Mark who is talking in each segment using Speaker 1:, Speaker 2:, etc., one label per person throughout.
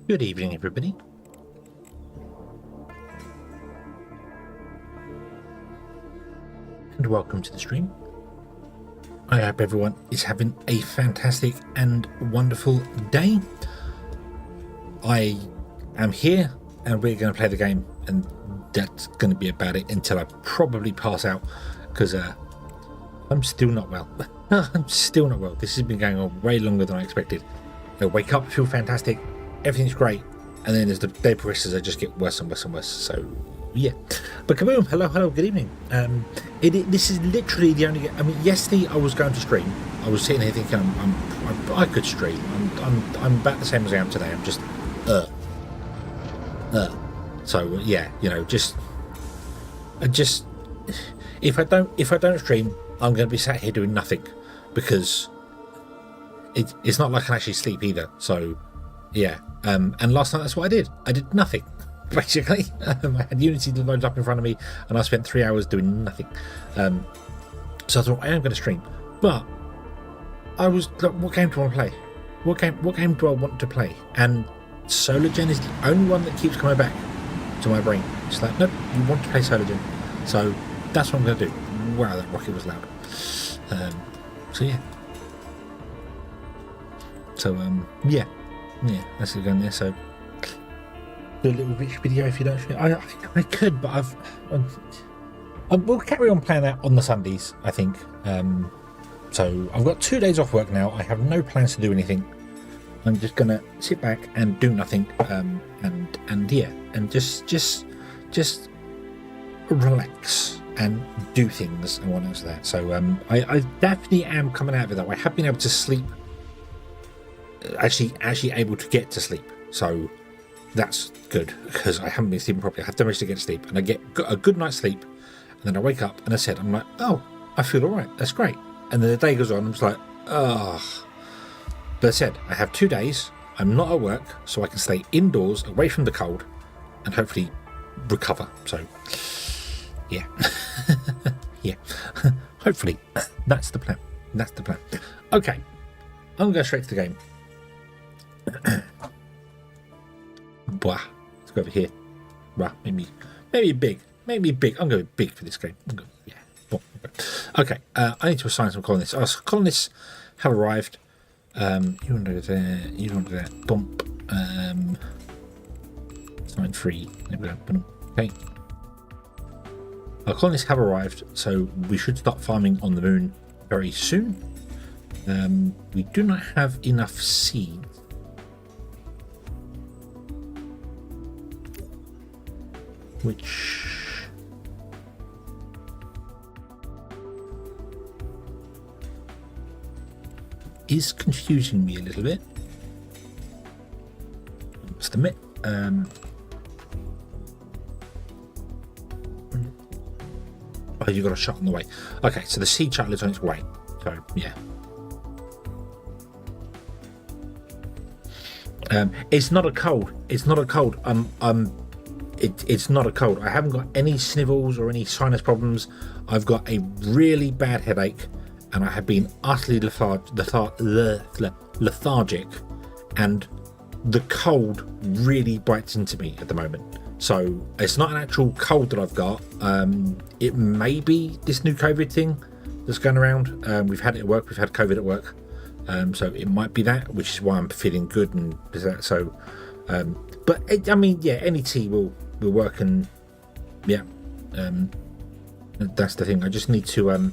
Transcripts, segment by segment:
Speaker 1: Good evening, everybody. And welcome to the stream. I hope everyone is having a fantastic and wonderful day. I am here and we're going to play the game, and that's going to be about it until I probably pass out, because I'm still not well. I'm still not well. This has been going on way longer than I expected. I wake up, feel fantastic, everything's great, and then as the day progresses I just get worse and worse and worse. So yeah, but kaboom, hello, good evening. This is literally the only, I mean, yesterday I was going to stream. I was sitting here thinking I could stream. I'm about the same as I am today. I'm just so yeah, you know, I just if I don't stream, I'm going to be sat here doing nothing, because it's not like I can actually sleep either. So yeah, and last night that's what I did. I did nothing basically. I had Unity loaded up in front of me, and I spent 3 hours doing nothing. So I thought I am going to stream, but I was like, what game do I want to play? What game do I want to play? And Solargene is the only one that keeps coming back to my brain. It's like, nope, you want to play Solargene. So that's what I'm going to do. Wow, that rocket was loud. So yeah. So yeah, that's it going there. So do a little rich video if you don't. I could, but we'll carry on playing that on the Sundays, I think. So I've got 2 days off work now. I have no plans to do anything. I'm just gonna sit back and do nothing, and yeah, and just relax and do things and what else that. So I definitely am coming out of it though. I have been able to sleep, actually able to get to sleep. So that's good, because I haven't been sleeping properly. I have to manage to get to sleep, and I get a good night's sleep, and then I wake up and I'm like, oh, I feel all right. That's great. And then the day goes on. I'm just like, oh. But I said, I have 2 days. I'm not at work, so I can stay indoors, away from the cold, and hopefully recover. So, yeah, yeah. Hopefully, that's the plan. That's the plan. Okay, I'm gonna go straight to the game. Blah. Let's go over here. Blah. Maybe big. Maybe big. I'm going big for this game. Yeah. Okay. I need to assign some colonists. Our colonists have arrived. You want to go there. You want to go there. Bump. Assign 3. There we go. Okay. Our colonists have arrived, so we should start farming on the moon very soon. We do not have enough seeds. Which is confusing me a little bit, I must admit. Oh, you got a shot on the way. Okay, so the seed shuttle is on its way. So yeah. It's not a cold. It's not a cold. It's not a cold. I haven't got any snivels or any sinus problems. I've got a really bad headache, and I have been utterly lethargic, and the cold really bites into me at the moment. So it's not an actual cold that I've got. It may be this new COVID thing that's going around. We've had it at work. We've had COVID at work. So it might be that, which is why I'm feeling good and that. So, but I mean, yeah, any tea will work, and yeah, that's the thing. I just need to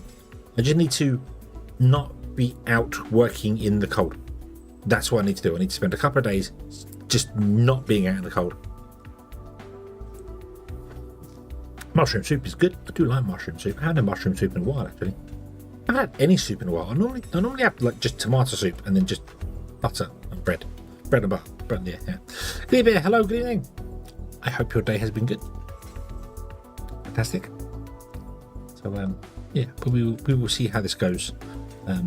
Speaker 1: not be out working in the cold. That's what I need to do. I need to spend a couple of days just not being out in the cold. Mushroom soup is good. I do like mushroom soup. I haven't had mushroom soup in a while, actually. I haven't had any soup in a while. I normally have like just tomato soup and then just butter and bread and butter. Bread, yeah. Good evening. Hello, good evening. I hope your day has been good. Fantastic. So yeah, but we will see how this goes. Yeah,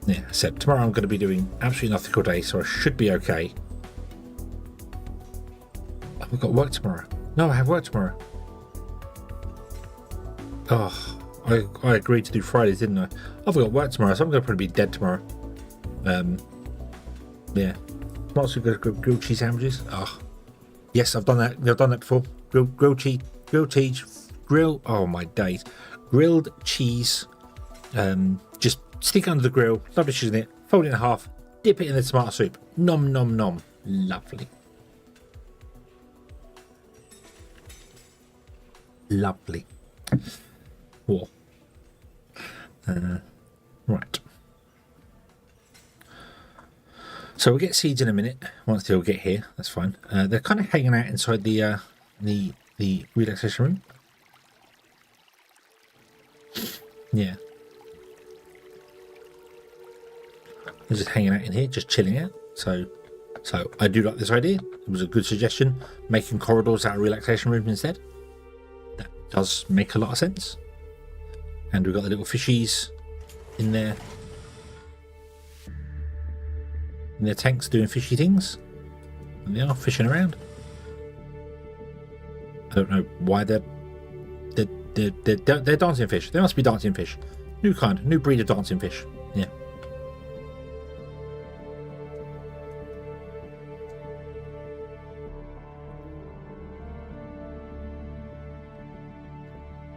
Speaker 1: I said tomorrow I'm going to be doing absolutely nothing all day, so I should be okay. I've got work tomorrow. No, I have work tomorrow. Oh, I agreed to do Fridays, didn't I? I've got work tomorrow, so I'm going to probably be dead tomorrow. Yeah. Lots of good grilled cheese sandwiches. Oh, yes, I've done that. I've done that before. Grilled cheese. Oh my days. Grilled cheese. Just stick it under the grill. Lovely cheese in it. Fold it in half. Dip it in the tomato soup. Nom nom nom. Lovely. Lovely. Whoa. Right. So we'll get seeds in a minute once they'll get here. That's fine. They're kind of hanging out inside the relaxation room. Yeah. They're just hanging out in here, just chilling out. So I do like this idea. It was a good suggestion. Making corridors out of relaxation rooms instead. Does make a lot of sense. And we've got the little fishies in there. In their tanks doing fishy things. And they are fishing around. I don't know why they're dancing fish. They must be dancing fish. New kind, new breed of dancing fish. Yeah.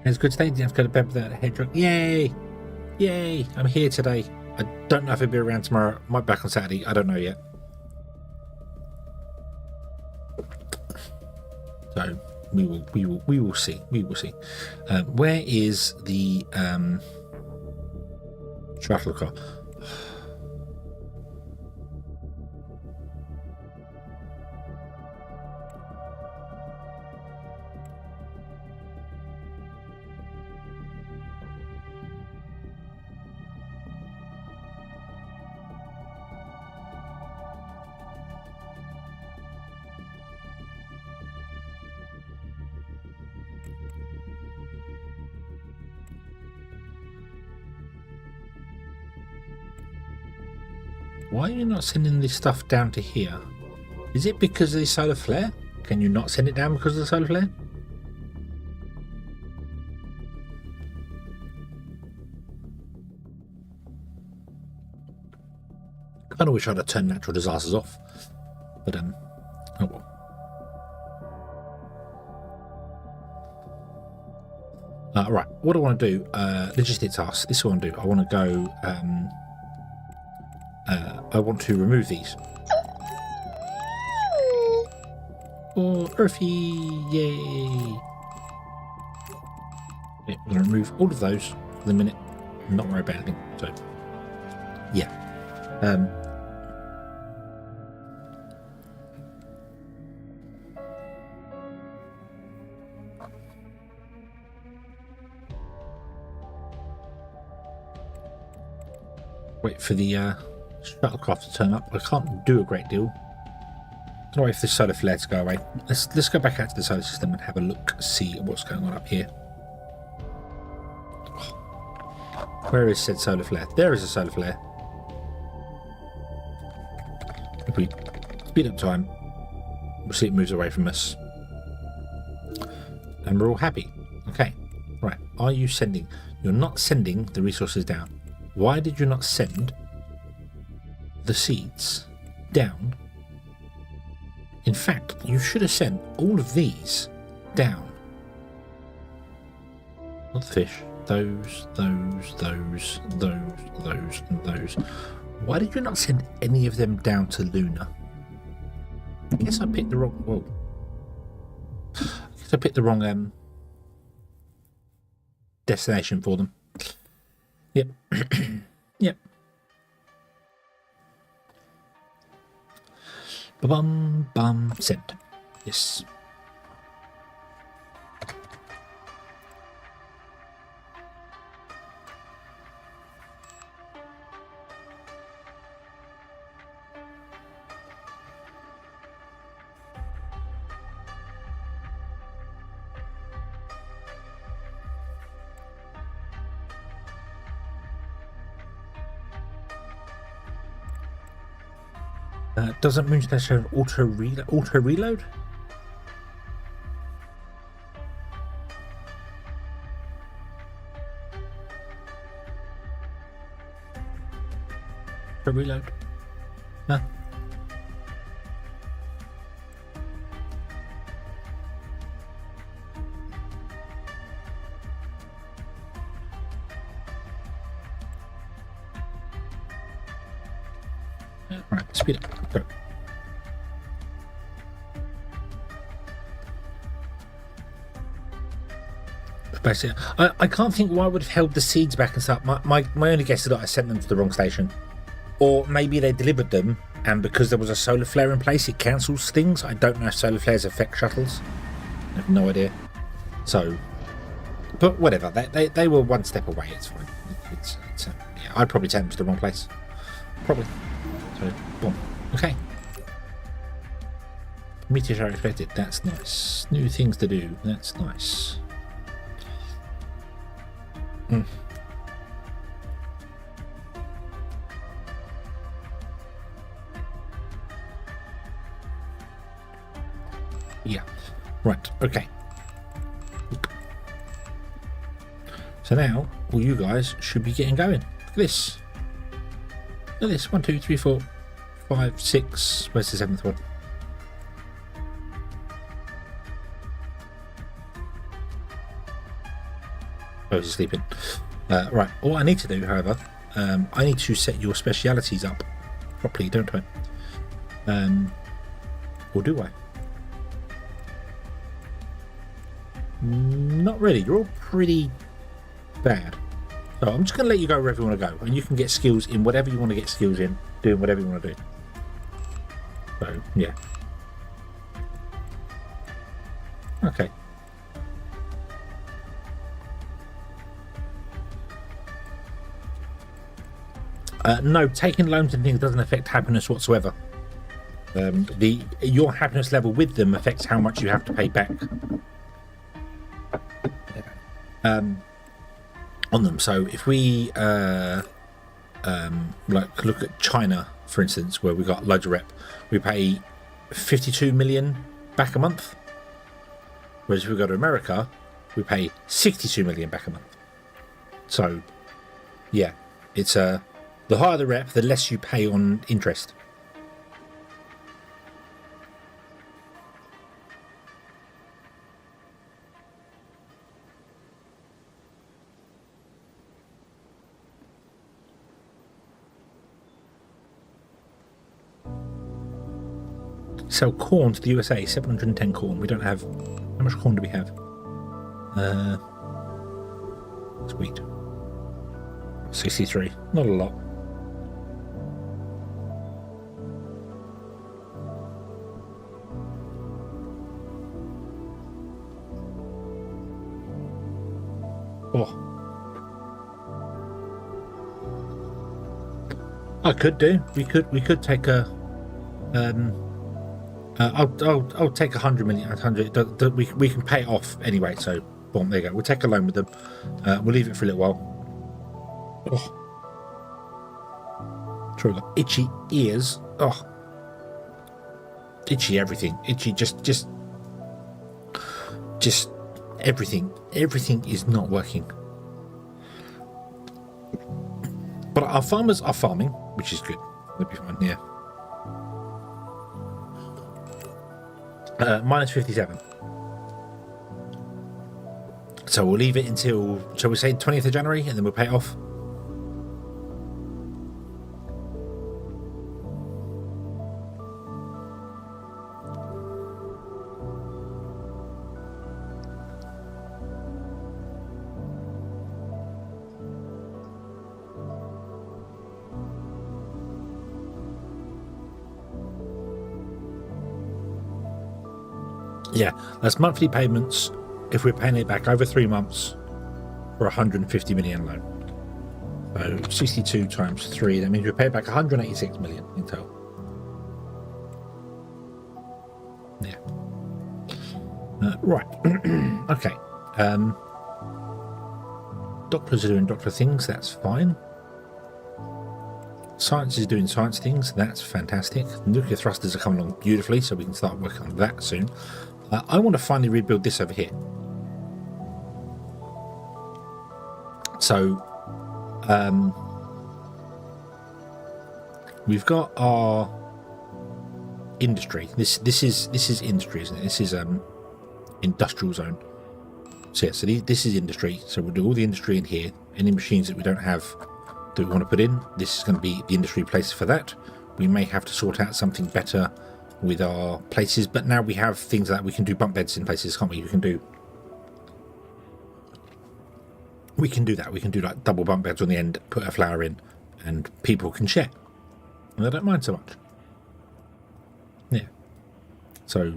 Speaker 1: It's good today. Didn't have to go to bed without a head drunk. Yay! Yay! I'm here today. I don't know if I'll be around tomorrow. Might be back on Saturday. I don't know yet. So we will see. We will see. Where is the shuttle car? Why are you not sending this stuff down to here? Is it because of the solar flare? Can you not send it down because of the solar flare? I kind of wish I'd have turned natural disasters off, but oh well. Right, what do I want to do? Logistics task. This is what I want to do. I want to go. I want to remove these. Oh, erfi! Yay! Okay, we're going to remove all of those for the minute. Not worry about anything. So, yeah. Wait for the shuttlecraft to turn up. I can't do a great deal. I don't know if the solar flares go away. Let's go back out to the solar system and have a look, see what's going on up here. Where is said solar flare? There is a solar flare. If we speed up time, we'll see it moves away from us. And we're all happy. Okay. Right. Are you sending? You're not sending the resources down. Why did you not send the seeds down? In fact, you should have sent all of these down. Not the fish. Those, and those. Why did you not send any of them down to Luna? I guess I picked the wrong... Whoa. I guess I picked the wrong destination for them. Yep. Yep. Bum, send. Yes. Doesn't Moonslash have auto reload? Auto reload? No. Right, speed up. Go. Basically, I can't think why I would have held the seeds back and stuff. My only guess is that I sent them to the wrong station. Or maybe they delivered them, and because there was a solar flare in place, it cancels things. I don't know if solar flares affect shuttles. I have no idea. So, but whatever. They were one step away. It's fine. Yeah, I'd probably take them to the wrong place. Probably. So, boom. Okay. Meteor shower expected. That's nice. New things to do. That's nice. Yeah. Right. Okay. So now all you guys should be getting going. Look at this. Look at this. 1, 2, 3, 4, 5, 6. Where's the 7th one? Oh, he's sleeping. Right. All I need to do, however, I need to set your specialities up properly, don't I? Or do I? Not really. You're all pretty bad. So I'm just going to let you go wherever you want to go, and you can get skills in whatever you want to get skills in, doing whatever you want to do. So yeah. Okay. No, taking loans and things doesn't affect happiness whatsoever. Your happiness level with them affects how much you have to pay back on them. So if we like look at China, for instance, where we got loads of rep, we pay 52 million back a month, whereas if we go to America, we pay 62 million back a month. So yeah, it's the higher the rep, the less you pay on interest. Sell corn to the USA, 710 corn. We don't have... How much corn do we have? Sweet. 63. Not a lot. Oh. I could do. We could take a... I'll take 100 million. 100. We can pay it off anyway. So, boom, there you go. We'll take a loan with them. We'll leave it for a little while. Oh, sure, we've got itchy ears. Oh, itchy everything. Itchy just everything. Everything is not working. But our farmers are farming, which is good. That'll be fine. Yeah. Minus 57. So we'll leave it until, shall we say, 20th of January, and then we'll pay it off. Yeah, that's monthly payments if we're paying it back over 3 months for 150 million loan. So 62 times 3, that means we pay back 186 million in total. Yeah. Right. Okay. Doctors are doing doctor things, that's fine. Science is doing science things, that's fantastic. Nuclear thrusters are coming along beautifully, so we can start working on that soon. I want to finally rebuild this over here. So, we've got our industry. This is industry, isn't it? This is industrial zone. So yeah, so this is industry. So we'll do all the industry in here. Any machines that we don't have that we want to put in, this is going to be the industry place for that. We may have to sort out something better with our places, but now we have things like we can do bunk beds in places, can't we? We can do that. We can do like double bunk beds on the end, put a flower in, and people can share. And I don't mind so much. Yeah. So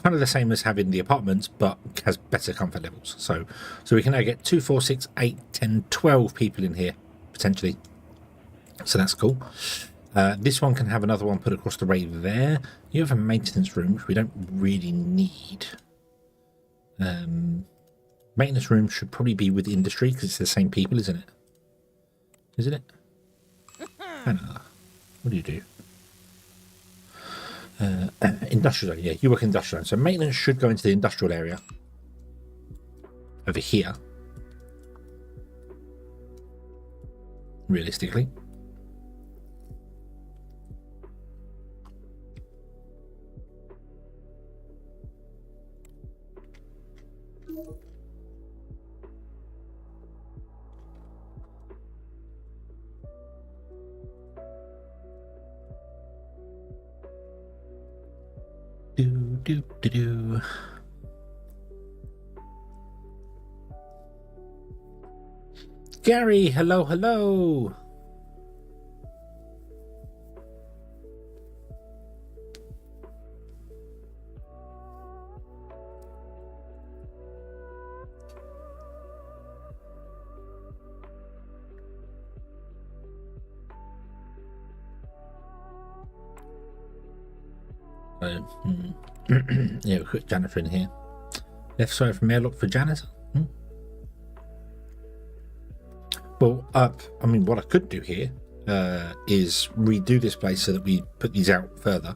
Speaker 1: kind of the same as having the apartments, but has better comfort levels. So we can now get 2, 4, 6, 8, 10, 12 people in here potentially. So that's cool. This one can have another one put across the way there. You have a maintenance room, which we don't really need. Maintenance room should probably be with industry because it's the same people, isn't it? Isn't it? Hannah, what do you do? Industrial zone, yeah, you work in industrial zone. So maintenance should go into the industrial area over here, realistically. Do. Gary, hello, hello. Yeah, we'll put janitor in here. Left side from airlock for janitor. Well, I mean, what I could do here is redo this place so that we put these out further,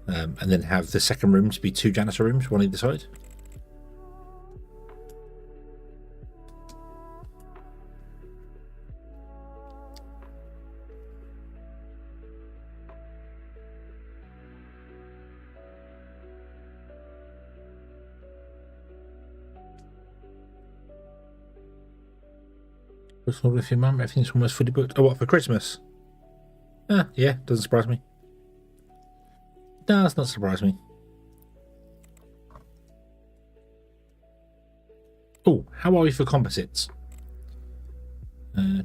Speaker 1: and then have the second rooms be 2 janitor rooms, one either side. With your mum, everything's almost fully booked. Oh, what, for Christmas? Yeah, doesn't surprise me. Does not surprise me. Oh, how are we for composites?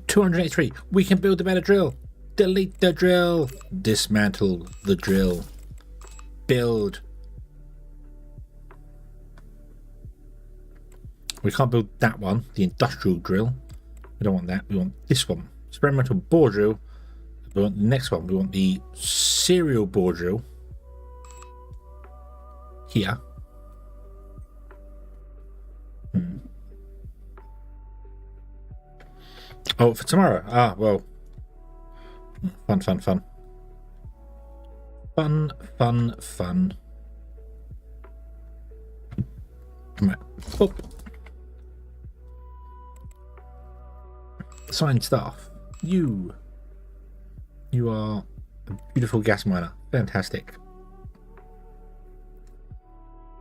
Speaker 1: 283. We can build a better drill. Delete the drill. Dismantle the drill. Build. We can't build that one, the industrial drill. We don't want that. We want this one. Experimental bore drill. We want the next one. We want the serial bore drill. Here. Oh, for tomorrow. Ah, well. Fun. Fun. Right. Oh. Assigned staff. You are a beautiful gas miner. Fantastic.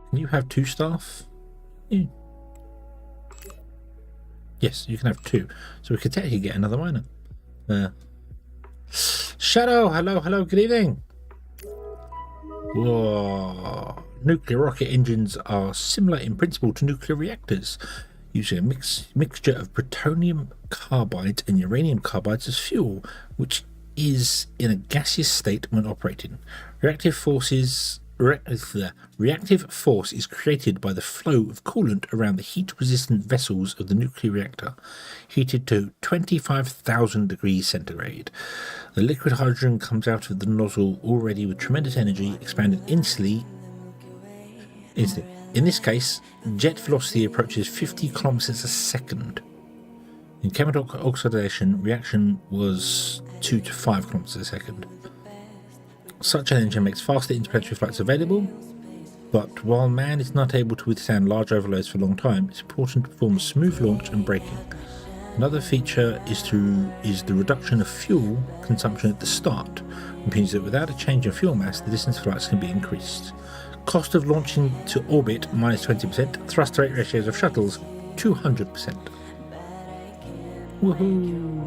Speaker 1: Can you have 2 staff? Yeah. Yes, you can have 2. So we could technically get another miner. Shadow, hello, good evening. Whoa. Nuclear rocket engines are similar in principle to nuclear reactors, using a mixture of plutonium carbides and uranium carbides as fuel, which is in a gaseous state when operating. Reactive force is created by the flow of coolant around the heat-resistant vessels of the nuclear reactor, heated to 25,000 degrees centigrade. The liquid hydrogen comes out of the nozzle already with tremendous energy, expanded instantly. In this case, jet velocity approaches 50 kilometers a second. In chemical oxidation, reaction was 2 to 5 kilometers a second. Such an engine makes faster interplanetary flights available, but while man is not able to withstand large overloads for a long time, it's important to perform a smooth launch and braking. Another feature is the reduction of fuel consumption at the start, which means that without a change in fuel mass, the distance flights can be increased. Cost of launching to orbit minus 20%, thrust rate ratios of shuttles 200%. Woohoo!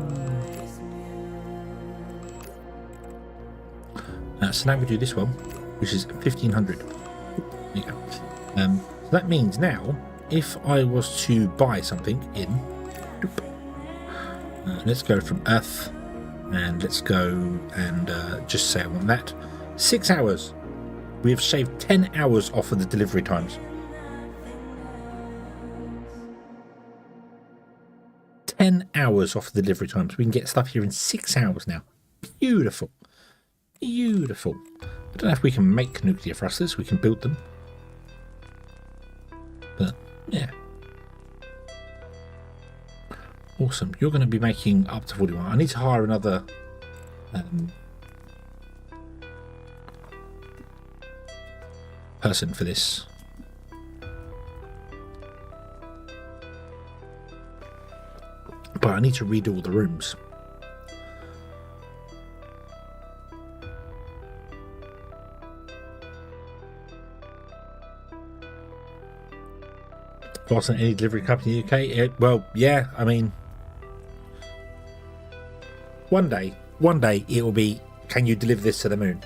Speaker 1: So now we do this one, which is 1500. There you go. So that means now, if I was to buy something in, let's go from Earth, and let's go and just say I want that. 6 hours. We have shaved 10 hours off of the delivery times. 10 hours off the delivery times. We can get stuff here in 6 hours now. Beautiful. Beautiful. I don't know if we can make nuclear thrusters. We can build them. But, yeah. Awesome. You're going to be making up to 41. I need to hire another person for this. But I need to redo all the rooms. Wasn't any delivery company in the UK? Well, yeah, I mean, one day it will be, can you deliver this to the moon?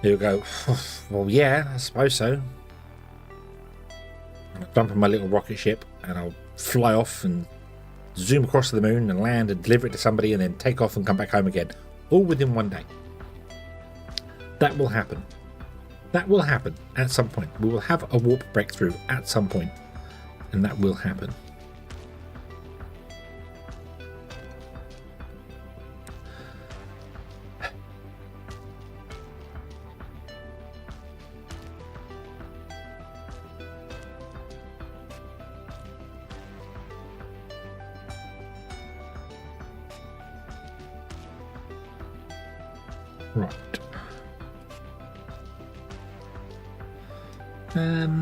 Speaker 1: You'll go, well, yeah, I suppose so. I'll jump on my little rocket ship and I'll fly off and zoom across to the moon and land and deliver it to somebody and then take off and come back home again. All within one day. That will happen. That will happen at some point. We will have a warp breakthrough at some point. And that will happen. Right. I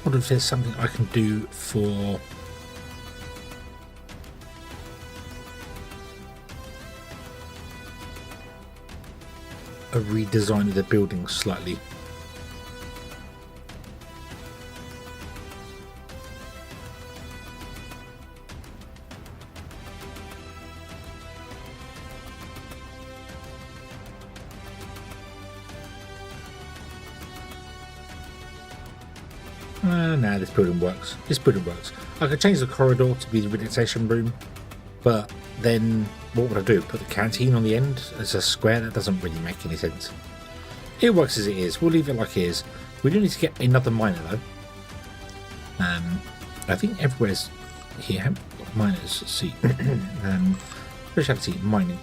Speaker 1: wonder if there's something I can do for a redesign of the building slightly. Nah, this building works. This building works. I could change the corridor to be the relaxation room, but then what would I do? Put the canteen on the end as a square? That doesn't really make any sense. It works as it is. We'll leave it like it is. We do need to get another miner though. I think everywhere's here. Miners. Let's see. Specialty mining.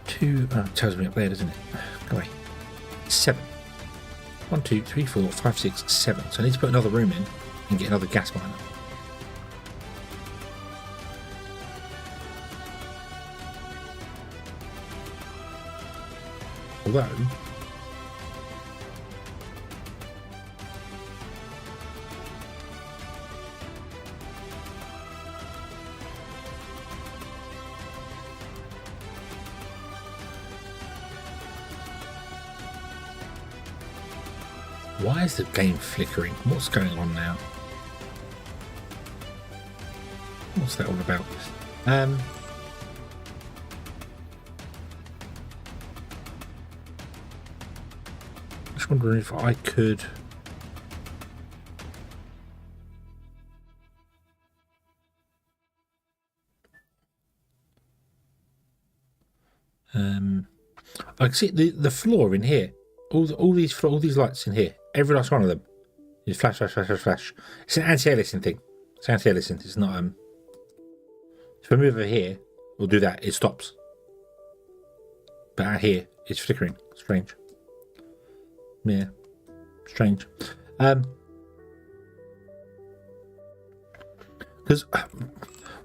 Speaker 1: Tells me up there, doesn't it? Go away. 7. 1, 2, 3, 4, 5, 6, 7. So I need to put another room in and get another gas miner. Although why is the game flickering? What's going on now? What's that all about? Just wondering if I could I can see the floor in here. All these lights in here. Every last one of them is flash, flash, flash, flash, flash. It's an anti-aliasing thing. It's anti-aliasing. It's not if I move over here, we'll do that. It stops. But out here, it's flickering. Strange. Yeah, strange. Because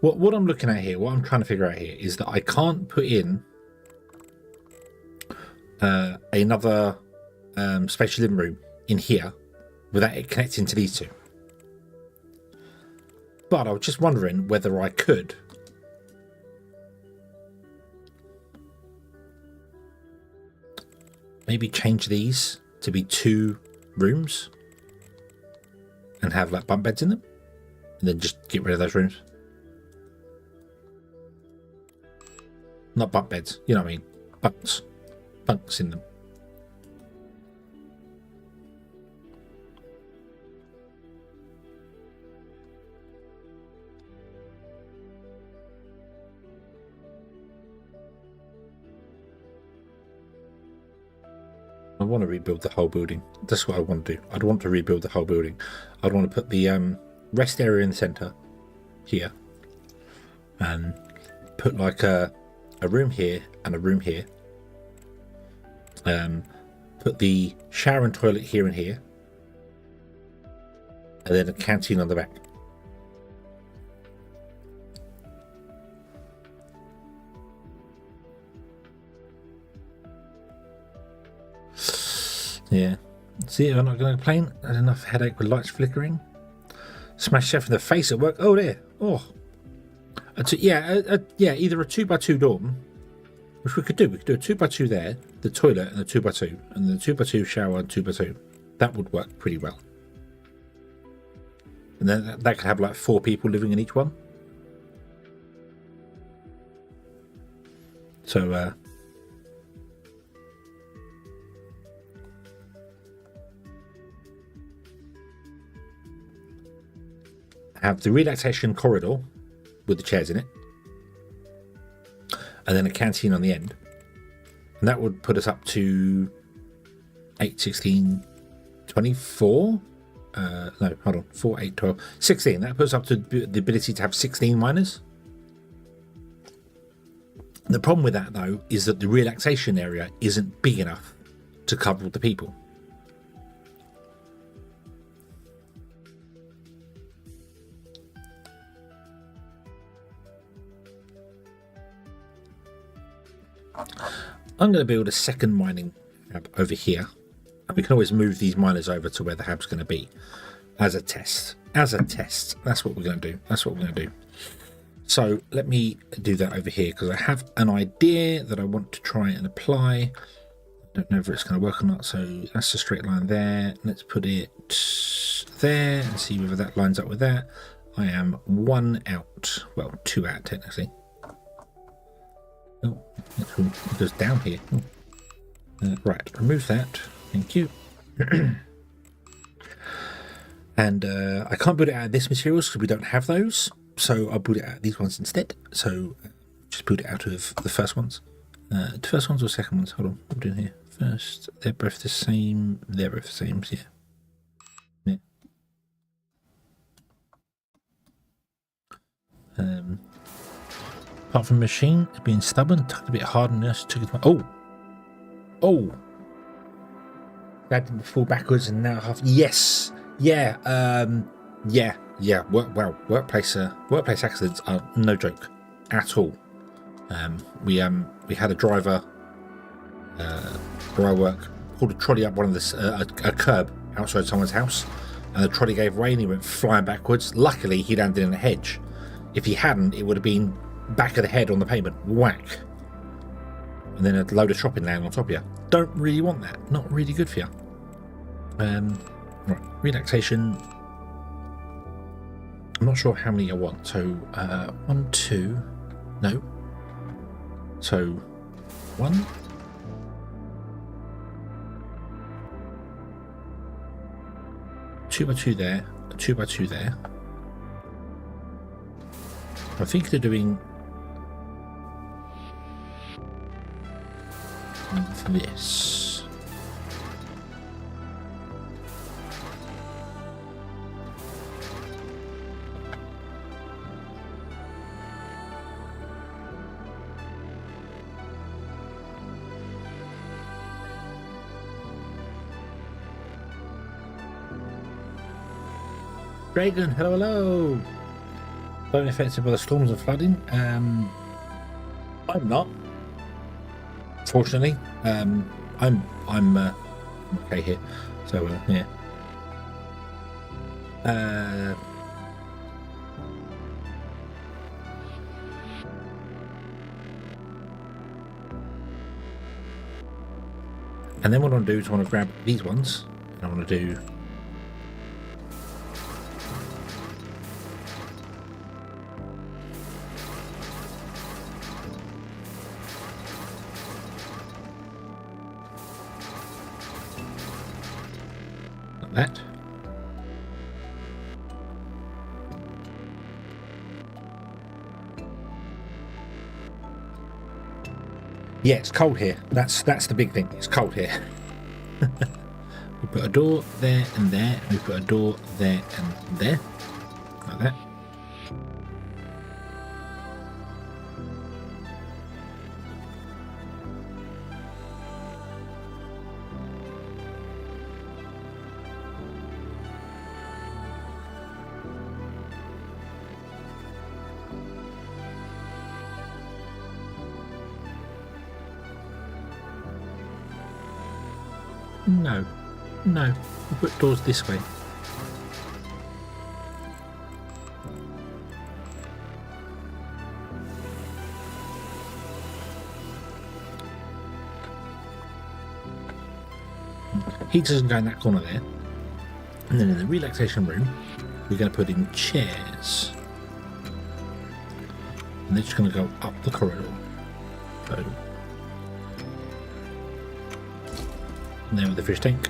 Speaker 1: what I'm looking at here, what I'm trying to figure out here, is that I can't put in another spatial living room in here without it connecting to these two. But I was just wondering whether I could maybe change these to be 2 rooms and have like bunk beds in them, and then just get rid of those rooms. Not bunk beds, you know what I mean? Bunks in them. I want to rebuild the whole building. That's what I want to do. I'd want to rebuild the whole building. I'd want to put the rest area in the center here, and put like a room here and a room here. Put the shower and toilet here and here, and then a canteen on the back. Yeah. See, I'm not going to complain. I had enough headache with lights flickering. Smash chef in the face at work. Oh, there. Oh. Yeah, either a 2x2 dorm, which we could do. We could do a 2x2 there, the toilet and a 2x2, and the 2x2 shower and 2x2. That would work pretty well. And then that could have like 4 people living in each one. So, have the relaxation corridor with the chairs in it, and then a canteen on the end, and that would put us up to 8, 16, 24. No, hold on, 4, 8, 12, 16. That puts us up to the ability to have 16 miners. The problem with that, though, is that the relaxation area isn't big enough to cover all the people. I'm going to build a second mining hub over here, and we can always move these miners over to where the hub's going to be as a test. That's what we're going to do. So let me do that over here, because I have an idea that I want to try and apply. I don't know if it's going to work or not. So that's a straight line there. Let's put it there and see whether that lines up with that. I am 1 out. Well, 2 out technically. Oh, it goes down here. Right, remove that. Thank you. And I can't build it out of this materials because we don't have those. So I'll build it out of these ones instead. So just build it out of the first ones. The first ones or second ones? Hold on, what are we doing here? First, they're both the same. They're both the same, so yeah. Apart from machine being stubborn, tucked a bit hard and nurse took it. Oh! That didn't fall backwards and now half. Yes! Yeah, yeah. Workplace accidents are no joke at all. We had a driver where I work pulled a trolley up one of the a curb outside someone's house, and the trolley gave way and he went flying backwards. Luckily, he landed in a hedge. If he hadn't, it would have been back of the head on the pavement, whack, and then a load of shopping land on top of you. Don't really want that. Not really good for you. Right, relaxation. I'm not sure how many I want. So 1, 2, no. So 1. Two by two there. A 2 by 2 there. I think they're doing this. Dragon, hello. Don't affected by the storms and flooding. I'm not. Fortunately, I'm okay here. So yeah. And then what I want to do is I want to grab these ones, and I want to do. That. Yeah, it's cold here. That's the big thing. It's cold here. We put a door there and there, and we put a door there and there, like that. No, no, we put doors this way. Heat doesn't go in that corner there. And then in the relaxation room, we're going to put in chairs. And they're just going to go up the corridor. So, and there with the fish tank.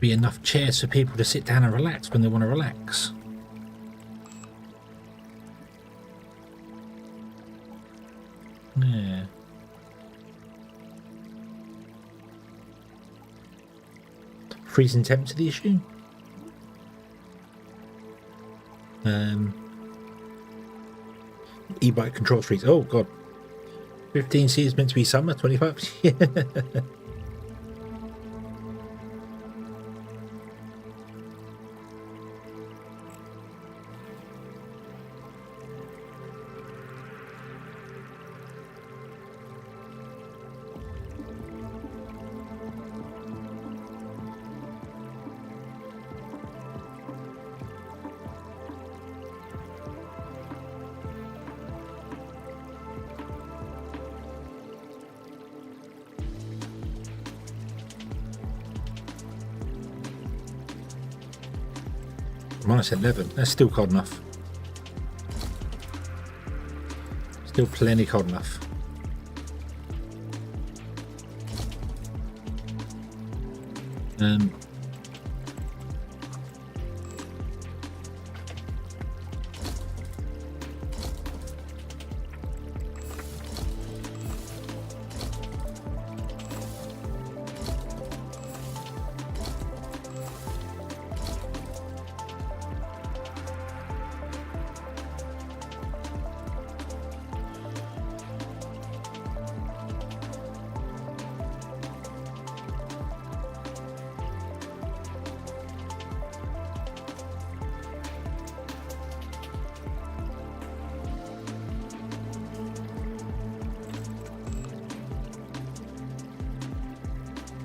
Speaker 1: Be enough chairs for people to sit down and relax when they want to relax. Yeah. Freezing temps are the issue. E-bike control streets. Oh god. 15C is meant to be summer, 25. Yeah. -11. That's still cold enough. Still plenty cold enough.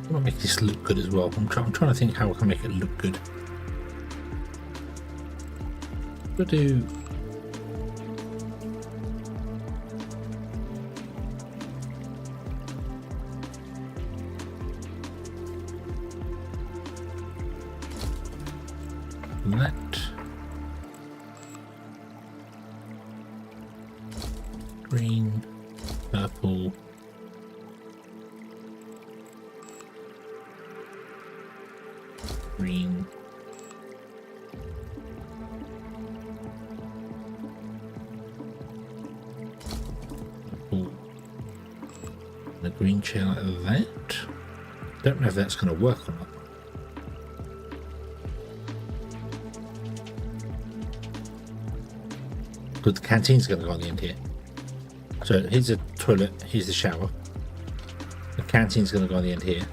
Speaker 1: I want to make this look good as well. I'm trying to think how I can make it look good. I'll do that. Green, purple. Green. Purple. And a green chair like that. Don't know if that's going to work or not. But the canteen's going to go on the end here. So here's the toilet, here's the shower. The canteen's going to go on the end here.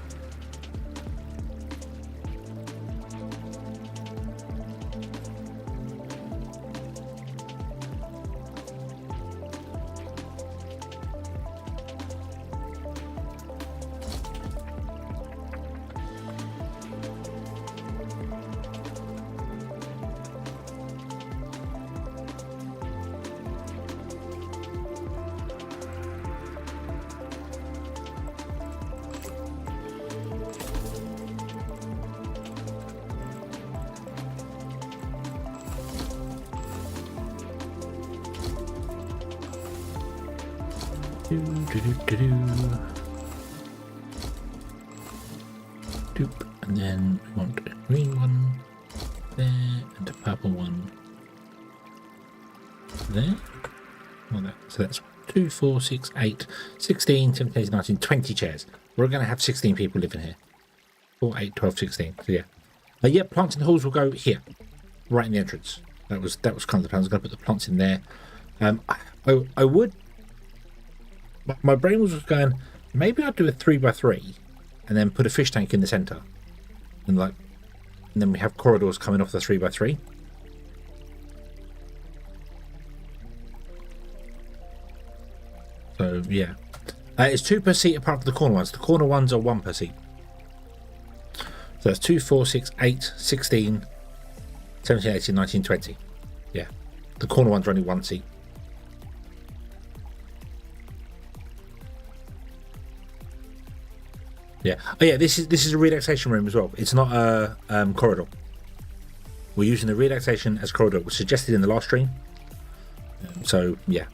Speaker 1: Do, do, do, do, do. Doop. And then we want a green one there and a purple one there. Well, there. So that's 2, 4, 6, 8, 16, 17, 18, 19, 20 chairs. We're going to have 16 people living here. 4, 8, 12, 16. So yeah. Yeah, plants in the halls will go here, right in the entrance. That was kind of the plan. I was going to put the plants in there. I would. My brain was going, maybe I'd do a 3x3 and then put a fish tank in the center. And then we have corridors coming off the 3x3. So yeah, it's 2 per seat apart from the corner ones. The corner ones are 1 per seat. So that's 2, 4, 6, 8, 16, 17, 18, 19, 20. Yeah, the corner ones are only 1 seat. Yeah. Oh yeah, this is a relaxation room as well. It's not a corridor. We're using the relaxation as corridor. It was suggested in the last stream. So yeah.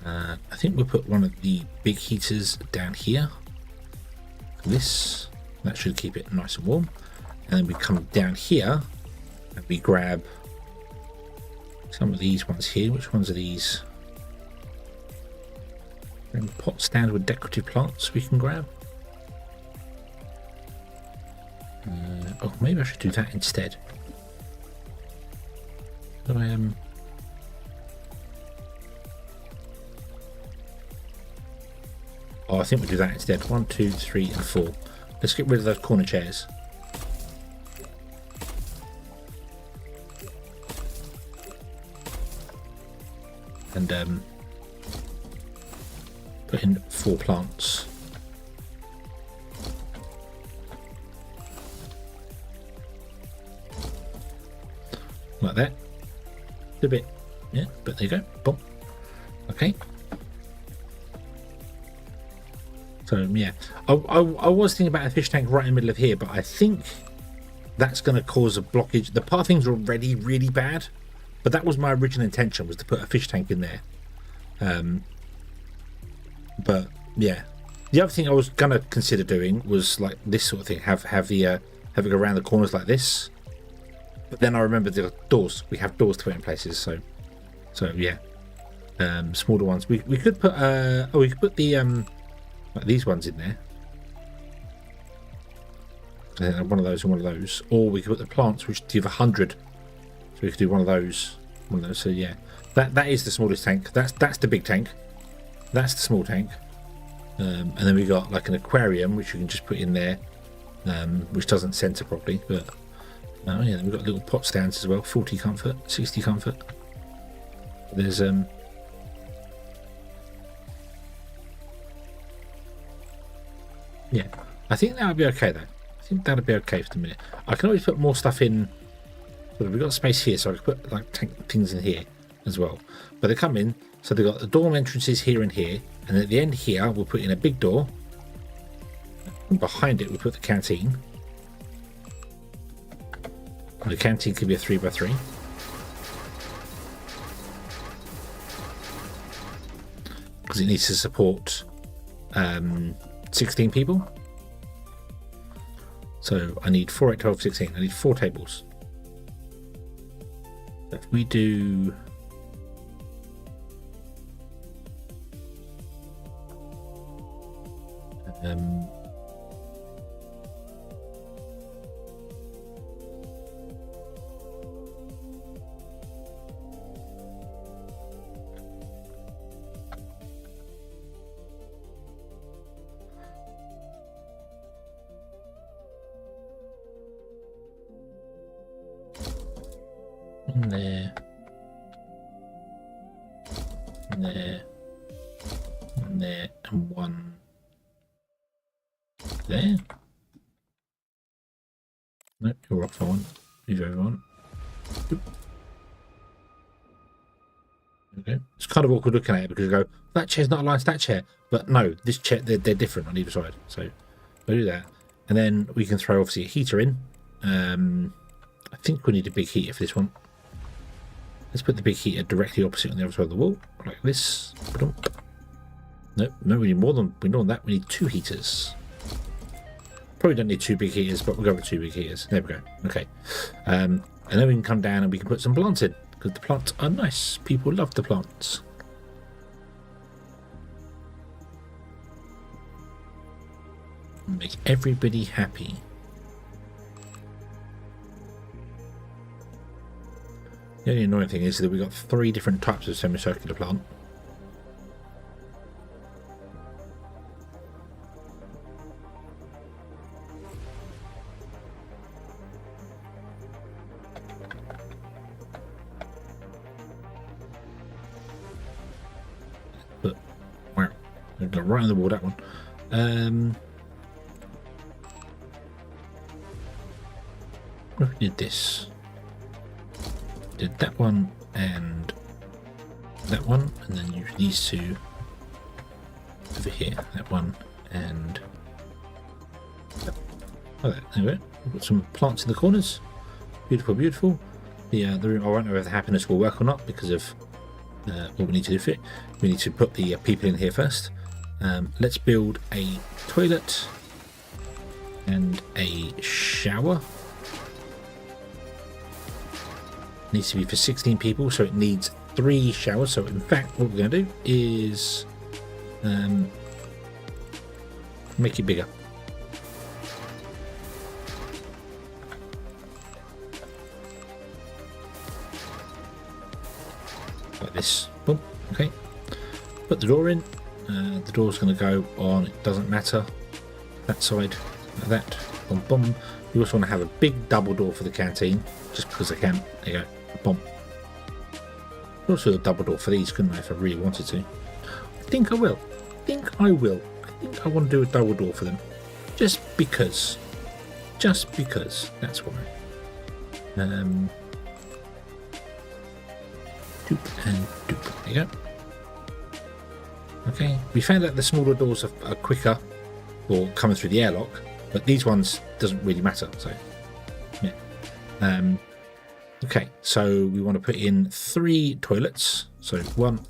Speaker 1: I think we'll put one of the big heaters down here. That should keep it nice and warm. And then we come down here and we grab some of these ones here. Which ones are these? And pot stand with decorative plants we can grab. Oh, maybe I should do that instead. So I am. Oh, I think we'll do that instead. 1, 2, 3, and 4. Let's get rid of those corner chairs. And put in 4 plants. Like that. A bit. Yeah, but there you go. Boom. Okay. So yeah, I was thinking about a fish tank right in the middle of here, but I think that's going to cause a blockage. The pathing's already really bad, but that was my original intention, was to put a fish tank in there. But yeah, the other thing I was going to consider doing was like this sort of thing, have it go around the corners like this. But then I remembered the doors. We have doors to put in places, so yeah, smaller ones. We could put we could put the like these ones in there. One of those and one of those, or we could put the plants which give 100. So we could do one of those. So yeah, that is the smallest tank. That's the big tank. That's the small tank. And then we got like an aquarium which you can just put in there, which doesn't center properly. But oh yeah, then we've got little pot stands as well. 40 comfort, 60 comfort. There's yeah, I think that would be okay though. I think that'll be okay for the minute. I can always put more stuff in. But we've got space here, so I can put like things in here as well. But they come in, so they've got the dorm entrances here and here, and at the end here we'll put in a big door. And behind it we'll put the canteen. And the canteen could be a 3x3. Because it needs to support 16 people. So I need 4, 8, 12, 16. I need 4 tables. If we do there, there, and there, and one there. Nope, you're off for one. Move everyone. Okay. It's kind of awkward looking at it because you go, that chair's not aligned to that chair. But no, this chair, they're different on either side. So we'll do that. And then we can throw obviously a heater in. I think we need a big heater for this one. Let's put the big heater directly opposite on the other side of the wall, like this. Nope, no, we need more than that. We need 2 heaters. Probably don't need 2 big heaters, but we'll go with 2 big heaters. There we go. Okay. And then we can come down and we can put some plants in, because the plants are nice. People love the plants. Make everybody happy. The only annoying thing is that we've got 3 different types of semicircular plant. But wow, we've got right on the wall, that one. What if we did this? Did that one and that one, and then use these 2 over here. That one and oh, there we go. We've got some plants in the corners. Beautiful, beautiful. The room, I won't know if the happiness will work or not because of what we need to do for it. We need to put the people in here first. Let's build a toilet and a shower. Needs to be for 16 people, so it needs 3 showers. So in fact, what we're going to do is make it bigger. Like this. Boom. Okay. Put the door in. The door's going to go on, it doesn't matter, that side, like that. Boom, boom. We also want to have a big double door for the canteen, just because I can. There you go. Boom. Also a double door for these, couldn't I, if I really wanted to? I think I will. I think I want to do a double door for them. Just because. Just because. That's why. Doop and doop. There you go. Okay. We found out the smaller doors are quicker or coming through the airlock, but these ones doesn't really matter, so yeah. Okay, so we want to put in 3 toilets. So 1,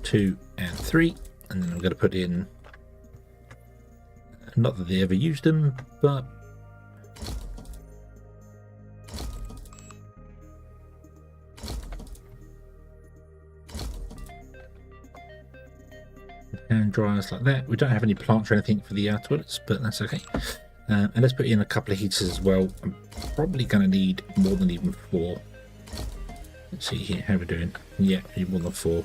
Speaker 1: 2, and 3, and then I'm going to put in, not that they ever used them, but hand dryers like that. We don't have any plants or anything for the toilets, but that's okay. And let's put in a couple of heaters as well. I'm probably going to need more than even 4. Let's see here how we're doing. Yeah, we need more than 4. I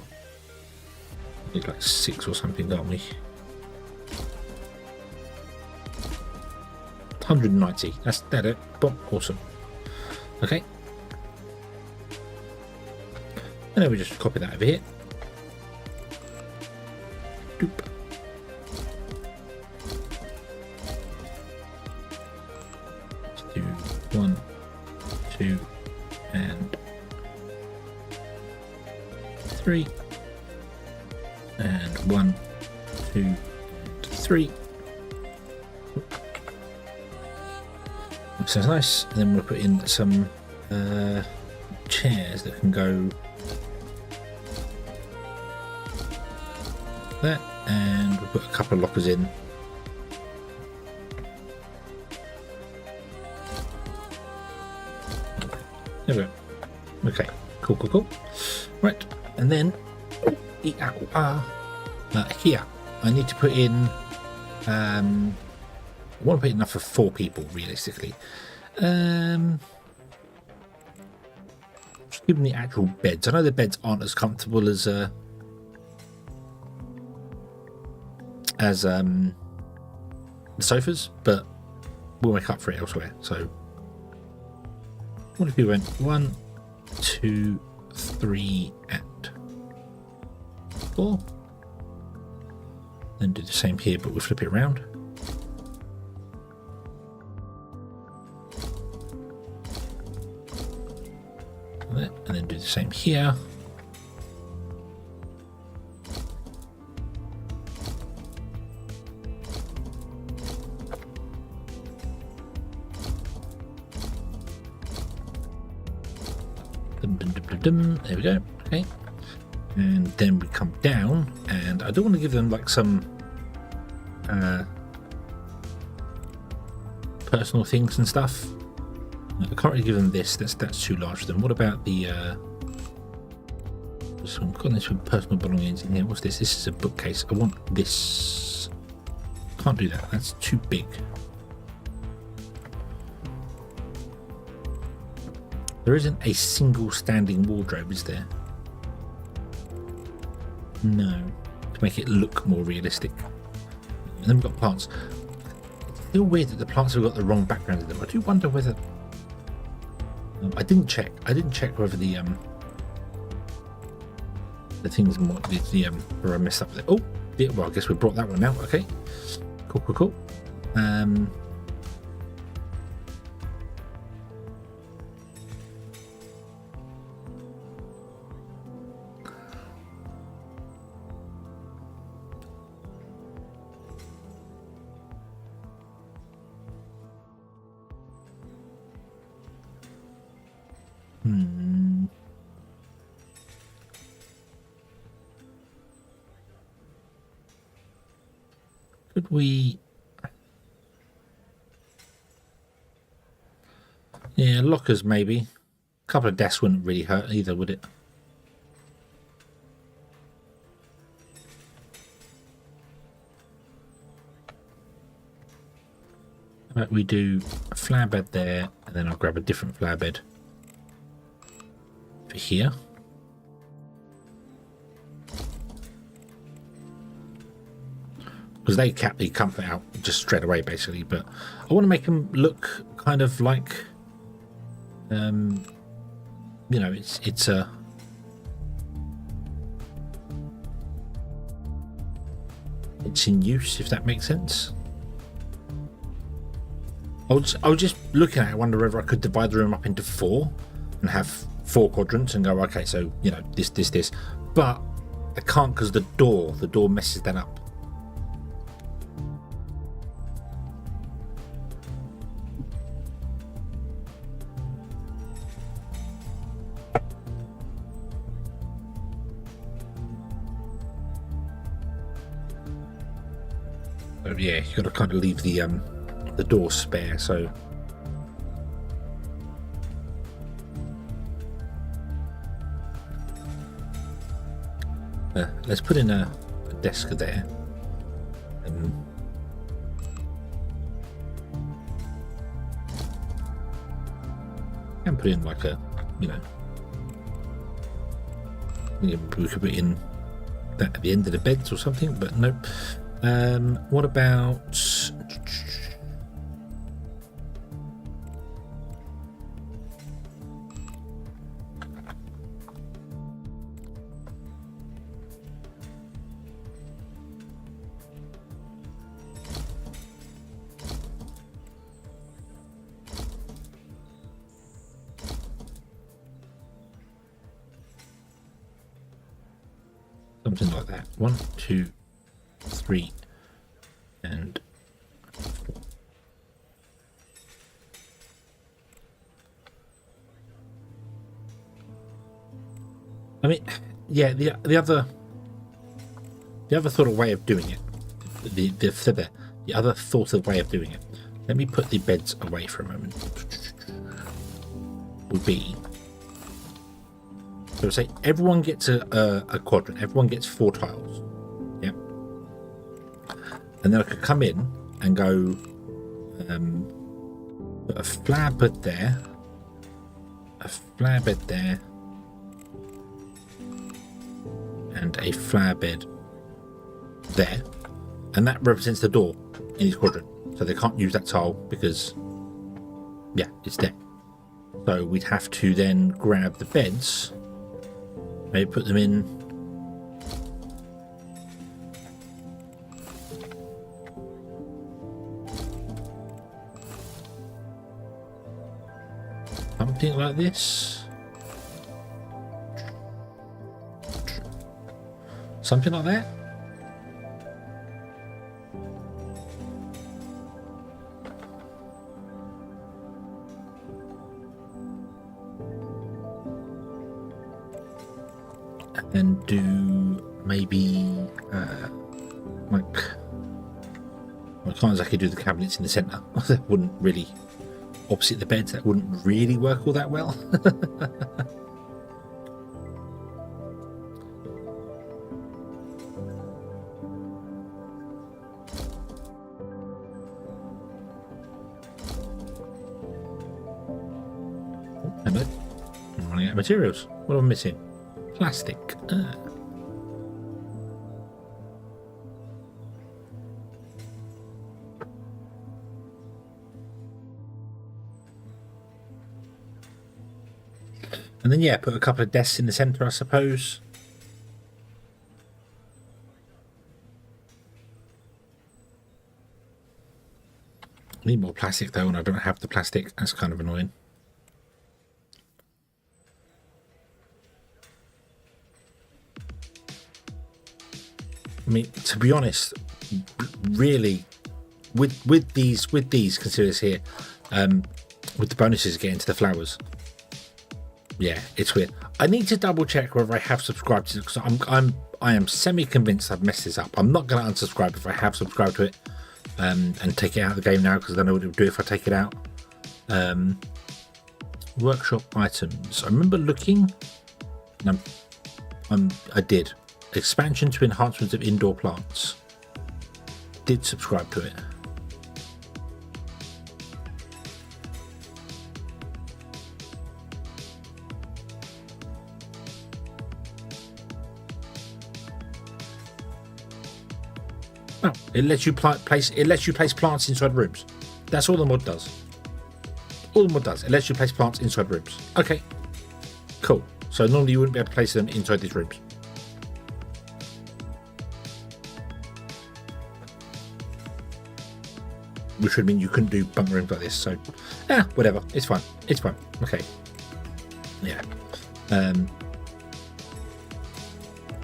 Speaker 1: need like 6 or something, don't we? 190. That's it. Boom. Awesome. Okay. And then we just copy that over here. Doop. Let's do 1, 2, and 3, and 1, 2, and 3. That sounds nice. And then we'll put in some chairs that can go there, and we'll put a couple of lockers in. There we go. Okay, cool. Right, and then here I need to put in. I want to put enough for 4 people realistically. Just give them the actual beds. I know the beds aren't as comfortable as the sofas, but we'll make up for it elsewhere. So what if we went 1, 2, 3, and 4? Then do the same here, but we'll flip it around. And then do the same here. There we go. Okay. And then we come down, and I don't want to give them like some personal things and stuff. I can't really give them this. That's too large for them. What about the some colonies with personal belongings in here? What's this? This is a bookcase. I want this. Can't do that. That's too big. There isn't a single standing wardrobe, is there? No. To make it look more realistic. And then we've got plants. It's still weird that the plants have got the wrong background in them. I do wonder whether... I didn't check. I didn't check whether the things were I messed up with it. Oh, yeah, well, I guess we brought that one out. Okay. Cool. Could we... Yeah, lockers maybe. A couple of desks wouldn't really hurt either, would it? How about we do a flower bed there, and then I'll grab a different flower bed for here. Because they cap the comfort out just straight away, basically. But I want to make them look kind of like, you know, it's a it's in use, if that makes sense. I was just looking at it, I wonder whether I could divide the room up into 4 and have 4 quadrants and go, okay, so you know, this, but I can't because the door messes that up. So yeah, you got to kind of leave the door spare. So let's put in a desk there. And put in like a, you know, we could put in that at the end of the beds or something, but nope. What about something like that? 1, 2, 3 and 4. I mean, yeah, the other sort of way of doing it, the other thought of way of doing it. Let me put the beds away for a moment. Would be, so say everyone gets a quadrant. Everyone gets 4 tiles. Yeah. And then I could come in and go put a flower bed there, a flower bed there, and a flower bed there, and that represents the door in each quadrant. So they can't use that tile because, yeah, it's there. So we'd have to then grab the beds, maybe put them in. Something like this. Something like that. and do maybe like, I can't exactly do the cabinets in the centre. That wouldn't really, opposite the beds, that wouldn't really work all that well. Hello. I'm running out of materials. What am I missing? Plastic. And then, yeah, put a couple of desks in the centre, I suppose. I need more plastic, though, and I don't have the plastic. That's kind of annoying. I mean, to be honest, really, with these, consider this here, with the bonuses getting to the flowers. Yeah, it's weird. I need to double check whether I have subscribed to it, because I am semi-convinced I've messed this up. I'm not going to unsubscribe if I have subscribed to it, and take it out of the game now, because I don't know what it would do if I take it out. Workshop items. I remember looking, and I did. Expansion to enhancements of indoor plants. Did subscribe to it. Oh, it lets you place plants inside rooms. That's all the mod does. All the mod does. It lets you place plants inside rooms. Okay. Cool. So normally you wouldn't be able to place them inside these rooms. Which would mean you couldn't do bunk rooms like this, so whatever, it's fine, okay. Yeah.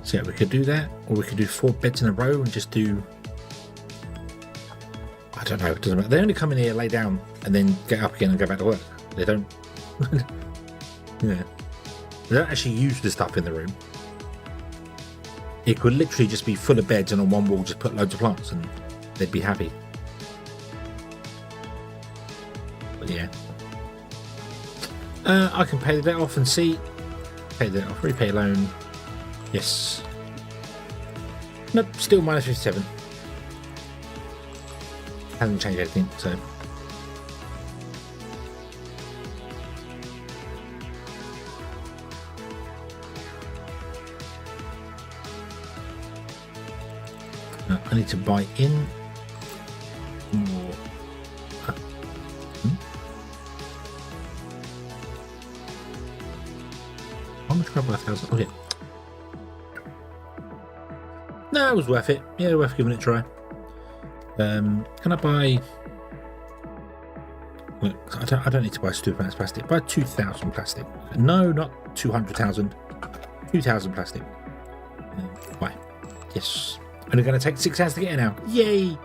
Speaker 1: So yeah, we could do that, or we could do 4 beds in a row and just do, I don't know, it doesn't matter. They only come in here, lay down, and then get up again and go back to work. They don't yeah, they don't actually use the stuff in the room. It could literally just be full of beds, and on one wall just put loads of plants and they'd be happy. Yeah, I can pay the debt off and see. Pay the debt off, repay loan. Yes. Nope, still minus 57. Hasn't changed anything, so. I need to buy in more. How much grab 1,000? Okay. No, it was worth it. Yeah, worth giving it a try. Can I buy? Look, I don't need to buy stupid amounts of plastic. Buy 2,000 plastic. No, not 200,000. 2,000 plastic. Why? Yes. Only going to take 6 hours to get in now. Yay!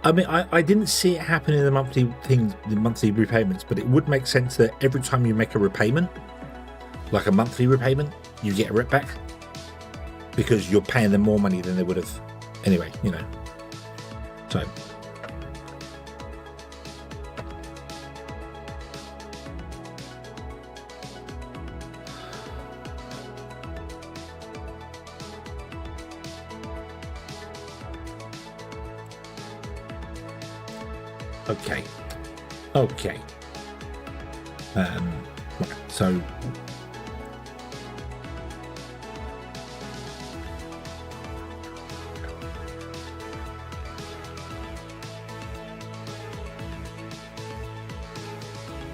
Speaker 1: I mean, I didn't see it happen in the monthly things, the monthly repayments, but it would make sense that every time you make a repayment, like a monthly repayment, you get a rip back, because you're paying them more money than they would have anyway, you know. So. Okay. Right, so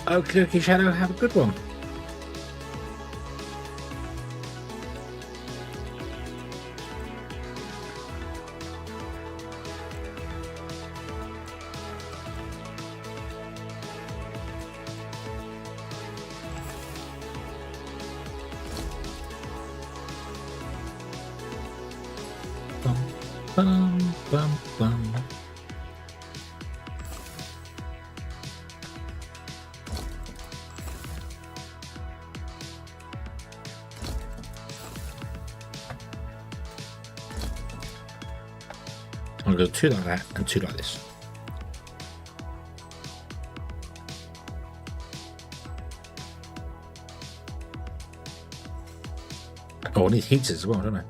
Speaker 1: okay, Shadow, have a good one. I'll go 2 like that and 2 like this. Oh, I need heaters as well, don't I?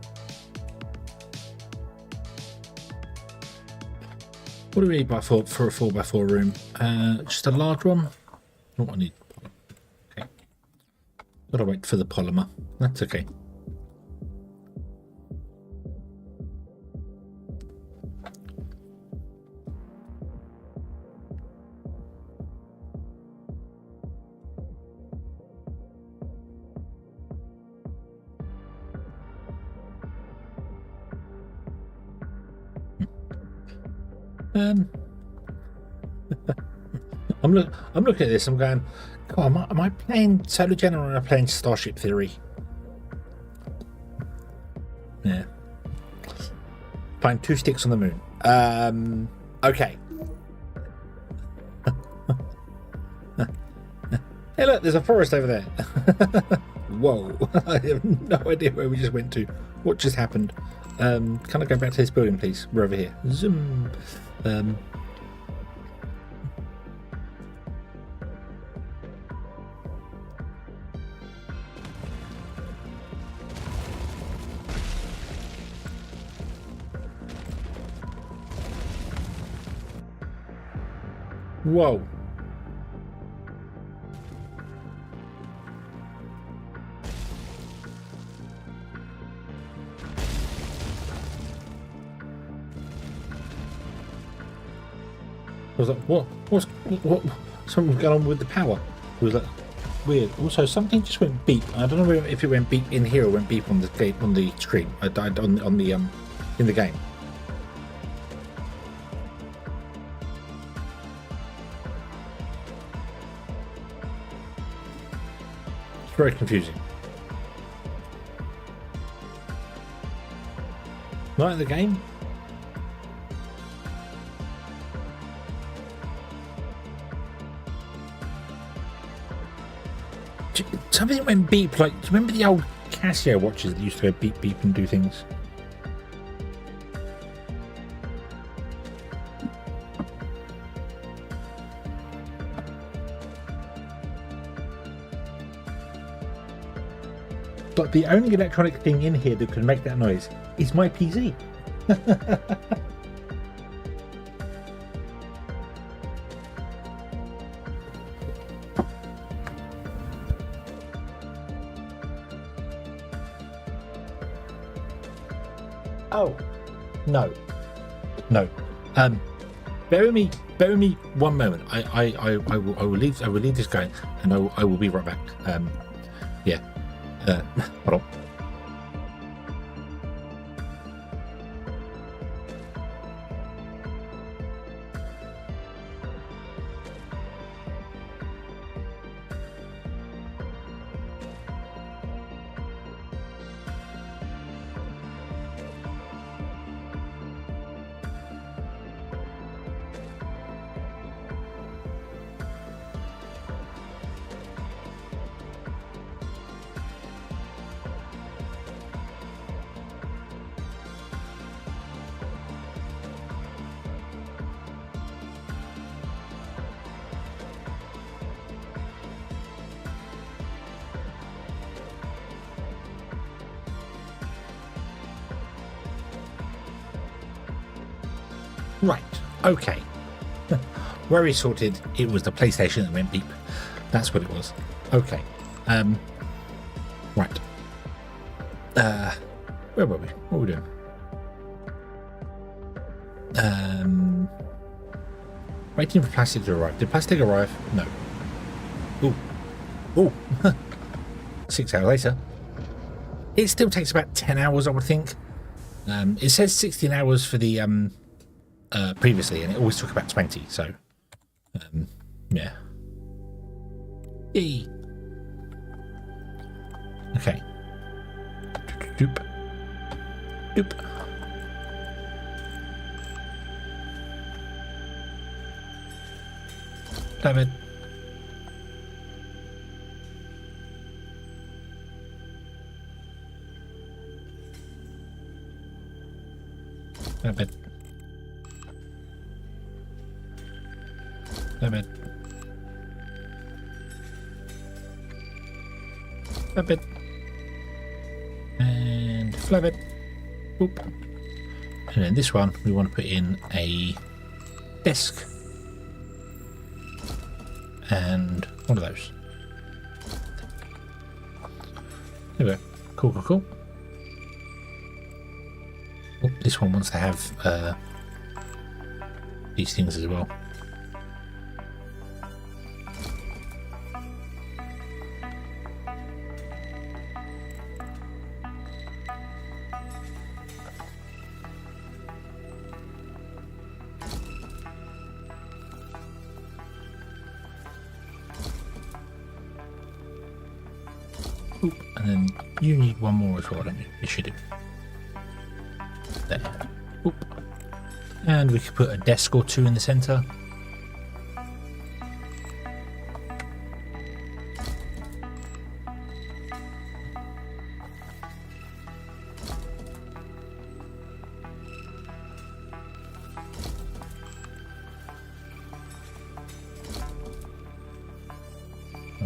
Speaker 1: What do we need for a 4x4 room? Just a large one? Not what I need. Okay. Gotta wait for the polymer. That's okay. I'm looking at this. I'm going, God, am I playing Solargene or am I playing Starship Theory? Yeah, playing 2 sticks on the moon. Okay. Hey, look, there's a forest over there. Whoa! I have no idea where we just went to. What just happened? Can I go back to this building, please? We're over here. Zoom. Whoa. I was like, what? What? Something's going on with the power. It was like weird. Also, something just went beep. I don't know if it went beep in here or went beep on the gate on the screen. I died on the in the game. It's very confusing. Not in the game. Something went beep, like, do you remember the old Casio watches that used to go beep beep and do things? But the only electronic thing in here that can make that noise is my PC. Oh, no. Bear with me 1 moment. I will leave this going, and I will be right back. Yeah. Hold on. Right, okay. Worry sorted. It was the PlayStation that went beep. That's what it was. Okay. Right. Where were we? What were we doing? Waiting for plastic to arrive. Did plastic arrive? No. Ooh. 6 hours later. It still takes about 10 hours, I would think. It says 16 hours for the previously, and it always took about 20, so yeah. Yay. Okay. Doop. Damn it. Flatbed. Flatbed. And flatbed. Oop. And then this one, we want to put in a desk. And one of those. There we go. Cool, cool, cool. Oh, this one wants to have these things as well. Oop, and then you need one more as well, don't you? You should do. There. Oop. And we could put a desk or two in the centre.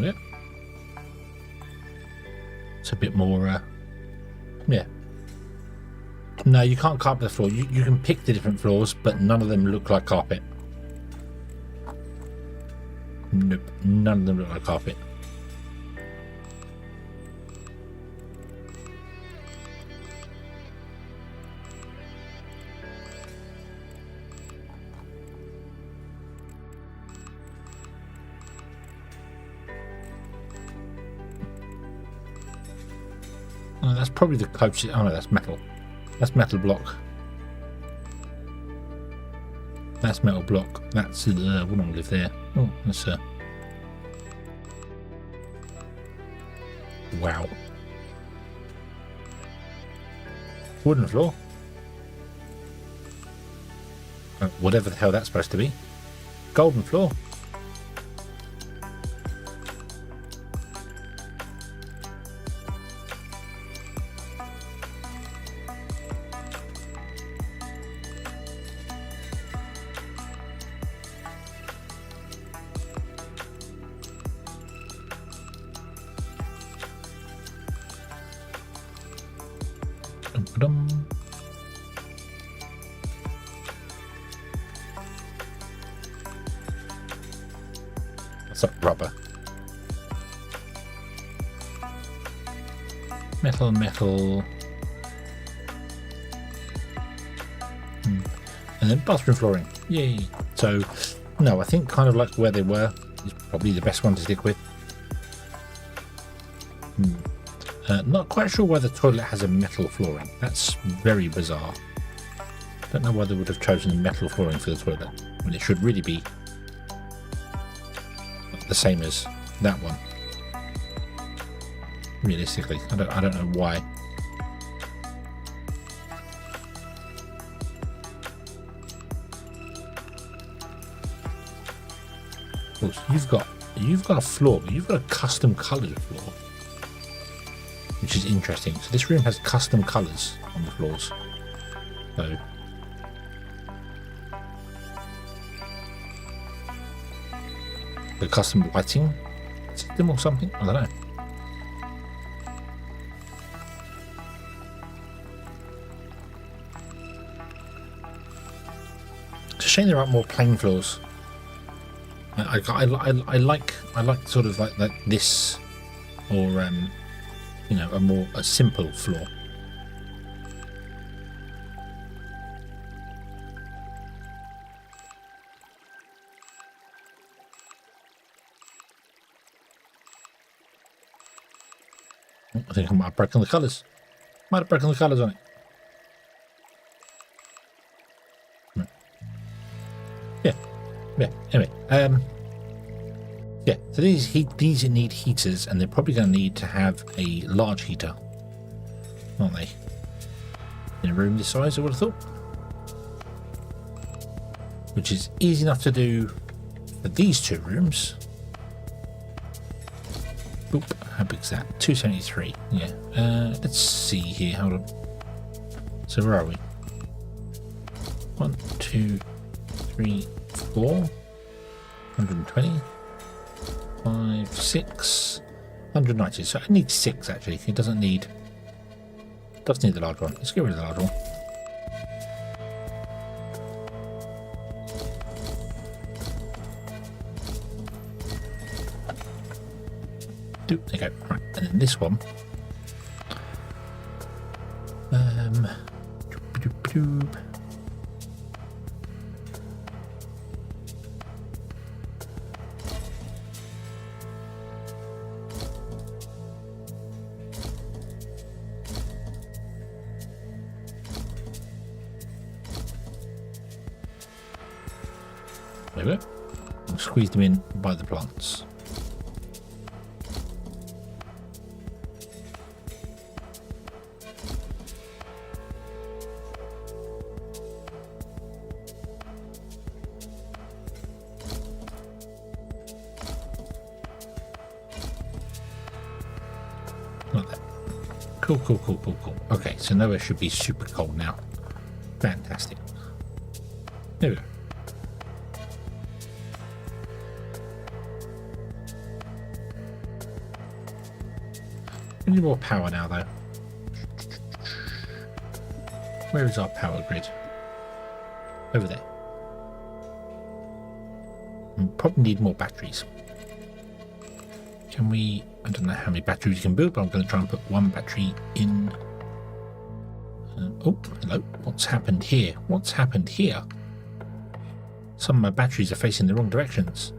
Speaker 1: Yep. It's a bit more, yeah. No, you can't carpet the floor. You can pick the different floors, but none of them look like carpet. Nope, none of them look like carpet. Oh, that's probably the closest. Oh no, that's metal. That's metal block. That's metal block. That's wouldn't live there. Oh, that's wow. Wooden floor. Whatever the hell that's supposed to be. Golden floor. That's up rubber. Metal, metal. And then bathroom flooring. Yay. So, no, I think kind of like where they were is probably the best one to stick with. Not quite sure why the toilet has a metal flooring. That's very bizarre. Don't know why they would have chosen metal flooring for the toilet. I mean, it should really be the same as that one. Realistically, I don't know why. Of course, you've got a floor, but you've got a custom coloured floor, which is interesting. So this room has custom colours on the floors. So the custom lighting system or something? I don't know. It's a shame there aren't more plain floors. I like sort of like this, or you know, a simple floor. I think I might have broken the colours. Might have broken the colours on it. Yeah. Anyway, yeah. So these need heaters, and they're probably going to need to have a large heater, aren't they? In a room this size, I would have thought. Which is easy enough to do for these two rooms. Oop, how big is that? 273. Yeah. Let's see here. Hold on. So where are we? 1, 2, 3, 4. 120. 5, 6. 190. So it needs 6 actually. It doesn't need... does need the large one. Let's get rid of the large one. There you go. Right, and then this one. There we go. We'll squeeze them in by the plants. Like that. Cool, cool, cool, cool, cool. Okay, so nowhere should be super cold now. Fantastic. There we go. We need more power now, though. Where is our power grid? Over there. We probably need more batteries. Can we... I don't know how many batteries you can build, but I'm going to try and put one battery in. Oh, hello. What's happened here? What's happened here? Some of my batteries are facing the wrong directions.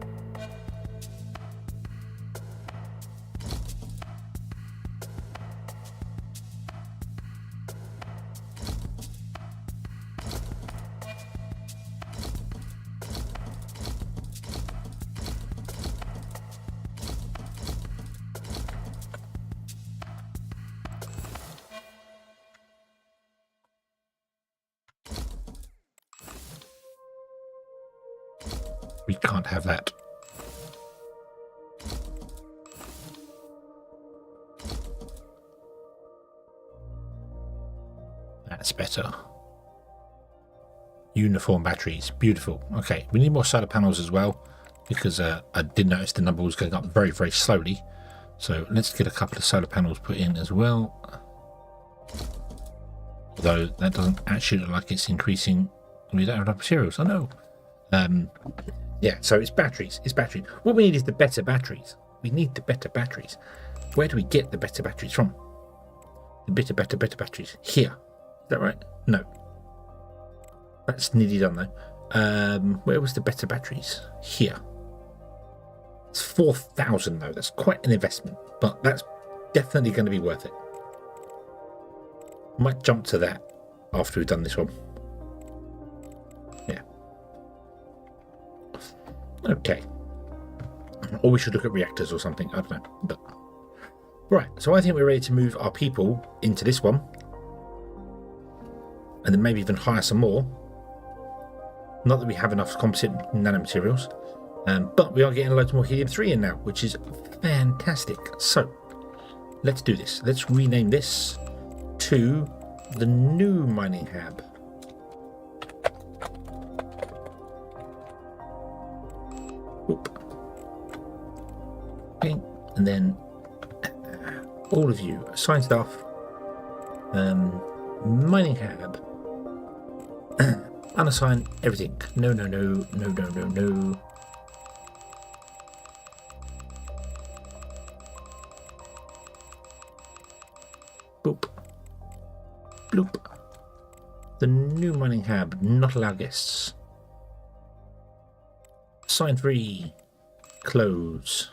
Speaker 1: We can't have that. That's better. Uniform batteries. Beautiful. Okay, we need more solar panels as well, because I did notice the number was going up very, very slowly. So let's get a couple of solar panels put in as well. Although that doesn't actually look like it's increasing. We don't have enough materials. I know. Yeah, so it's batteries. It's batteries. What we need is the better batteries. We need the better batteries. Where do we get the better batteries from? The better batteries. Here. Is that right? No. That's nearly done though. Where was the better batteries? Here. It's 4,000 though. That's quite an investment, but that's definitely going to be worth it. Might jump to that after we've done this one. Yeah. Okay. Or we should look at reactors or something. I don't know. But right. So I think we're ready to move our people into this one. And then maybe even hire some more. Not that we have enough composite nanomaterials. But we are getting loads more helium-3 in now, which is fantastic. So let's do this. Let's rename this to the new mining hab. Oop. Okay, and then all of you assign staff, mining hab, unassign everything. No. Boop. Bloop. The new mining hab, not allow guests. Sign free. Close.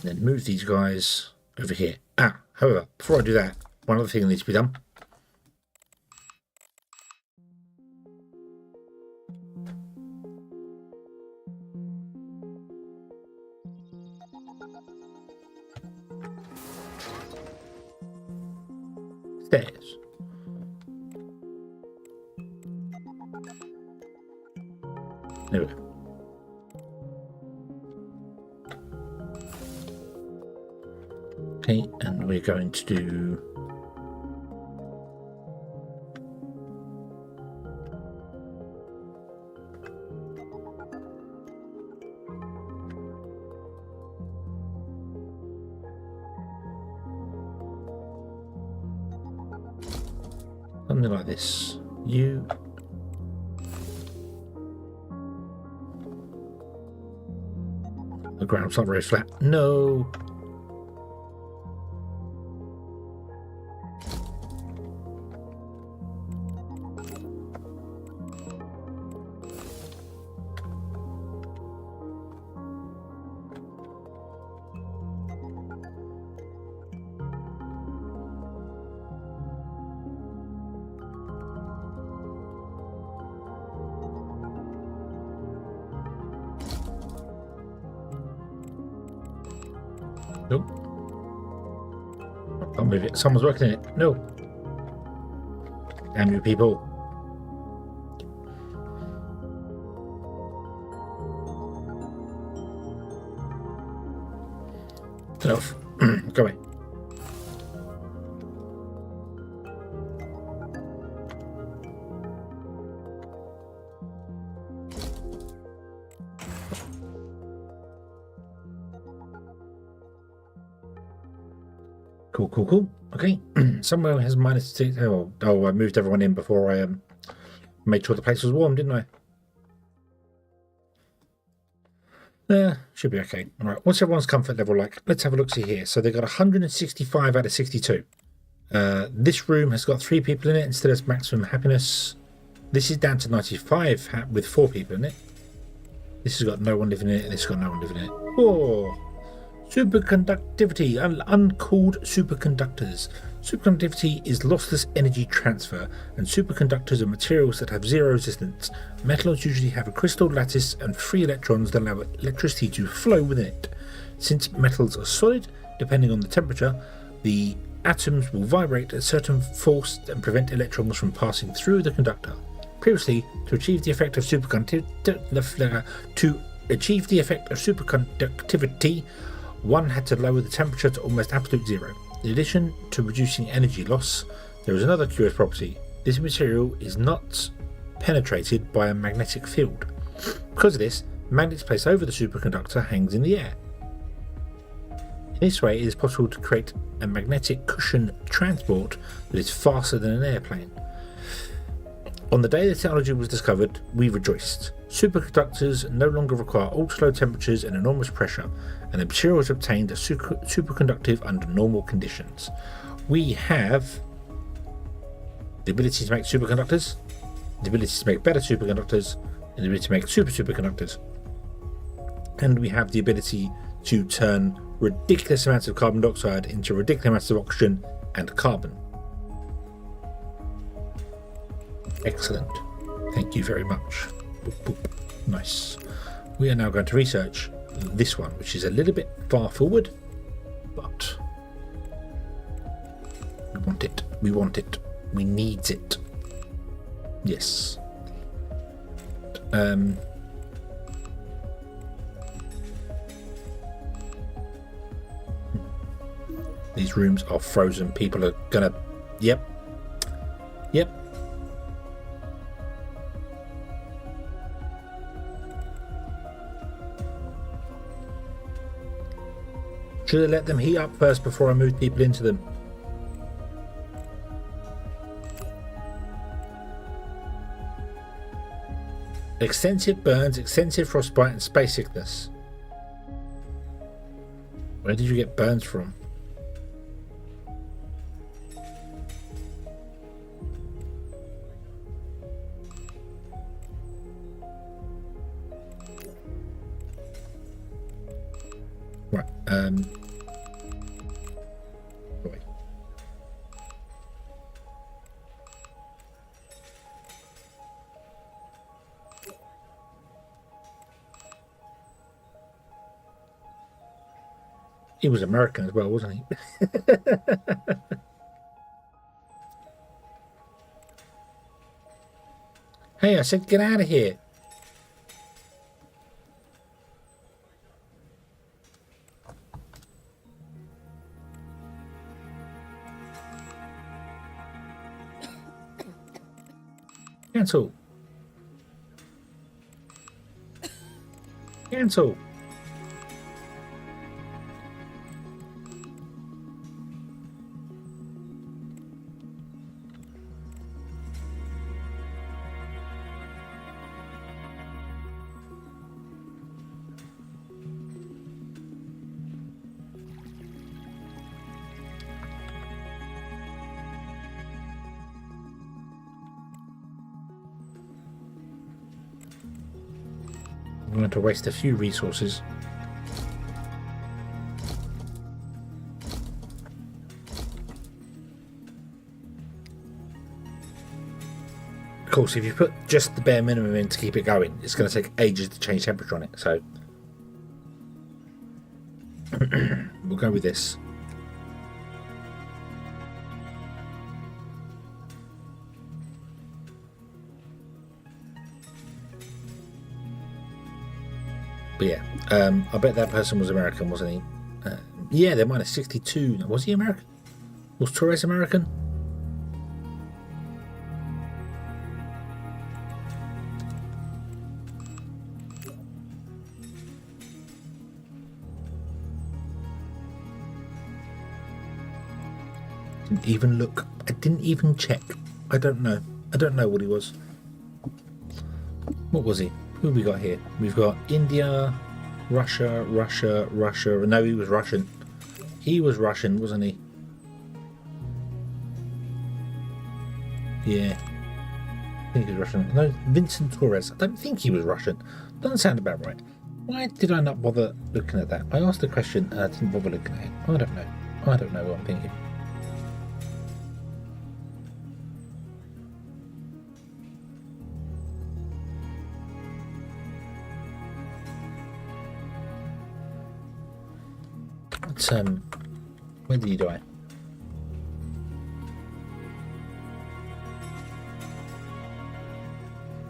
Speaker 1: Then move these guys over here. However, before I do that, one other thing needs to be done. Stairs. There we go. Okay, and we're going to do Something like this. You... The ground's not very flat. No! Nope. Can't move it. Someone's working in it. No. Damn you people. Get off. Go away. Cool. Okay. Somewhere has -6. Oh, I moved everyone in before I made sure the place was warm, didn't I? Yeah, should be okay. All right. What's everyone's comfort level like? Let's have a look. See here. So they got 165 out of 62. This room has got 3 people in it instead of maximum happiness. This is down to 95 with 4 people in it. This has got no one living in it, and this has got no one living in it. Oh. Superconductivity, uncooled superconductors. Superconductivity is lossless energy transfer, and superconductors are materials that have zero resistance. Metals usually have a crystal lattice and free electrons that allow electricity to flow within it. Since metals are solid, depending on the temperature, the atoms will vibrate at a certain force and prevent electrons from passing through the conductor. Previously, to achieve the effect of superconductivity, one had to lower the temperature to almost absolute zero. In addition to reducing energy loss, there is another curious property. This material is not penetrated by a magnetic field. Because of this, magnets placed over the superconductor hangs in the air. In this way, it is possible to create a magnetic cushion transport that is faster than an airplane. On the day the technology was discovered, we rejoiced. Superconductors no longer require ultra-low temperatures and enormous pressure, and the material is obtained as superconductive under normal conditions. We have the ability to make superconductors, the ability to make better superconductors, and the ability to make superconductors. And we have the ability to turn ridiculous amounts of carbon dioxide into ridiculous amounts of oxygen and carbon. Excellent. Thank you very much. Boop, boop. Nice. We are now going to research this one, which is a little bit far forward, but we want it. We want it. We need it. Yes. These rooms are frozen. People are gonna... Yep. Should have let them heat up first before I moved people into them. Extensive burns, extensive frostbite, and space sickness. Where did you get burns from? Right, boy. He was American as well, wasn't he? Hey, I said get out of here. Cancel. Cancel. going to waste a few resources. Of course, if you put just the bare minimum in to keep it going, it's going to take ages to change temperature on it, so we'll go with this. But yeah, I bet that person was American, wasn't he? Yeah, they're minus 62. Was he American? Was Torres American? Didn't even look. I didn't even check. I don't know. I don't know what he was. What was he? Who have we got here? We've got India, Russia. No, he was Russian. He was Russian, wasn't he? Yeah. I think he was Russian. No, Vincent Torres. I don't think he was Russian. Doesn't sound about right. Why did I not bother looking at that? I asked the question and I didn't bother looking at it. I don't know. I don't know what I'm thinking. Where did he die?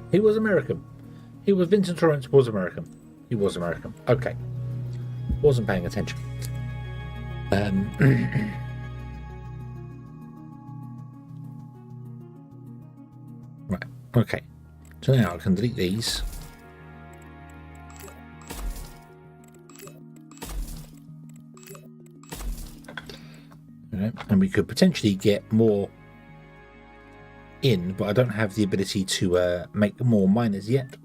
Speaker 1: He was American. He was Vincent Torrance was American. He was American. Okay. Wasn't paying attention. Right. Okay. So now I can delete these. And we could potentially get more in, but I don't have the ability to make more miners yet.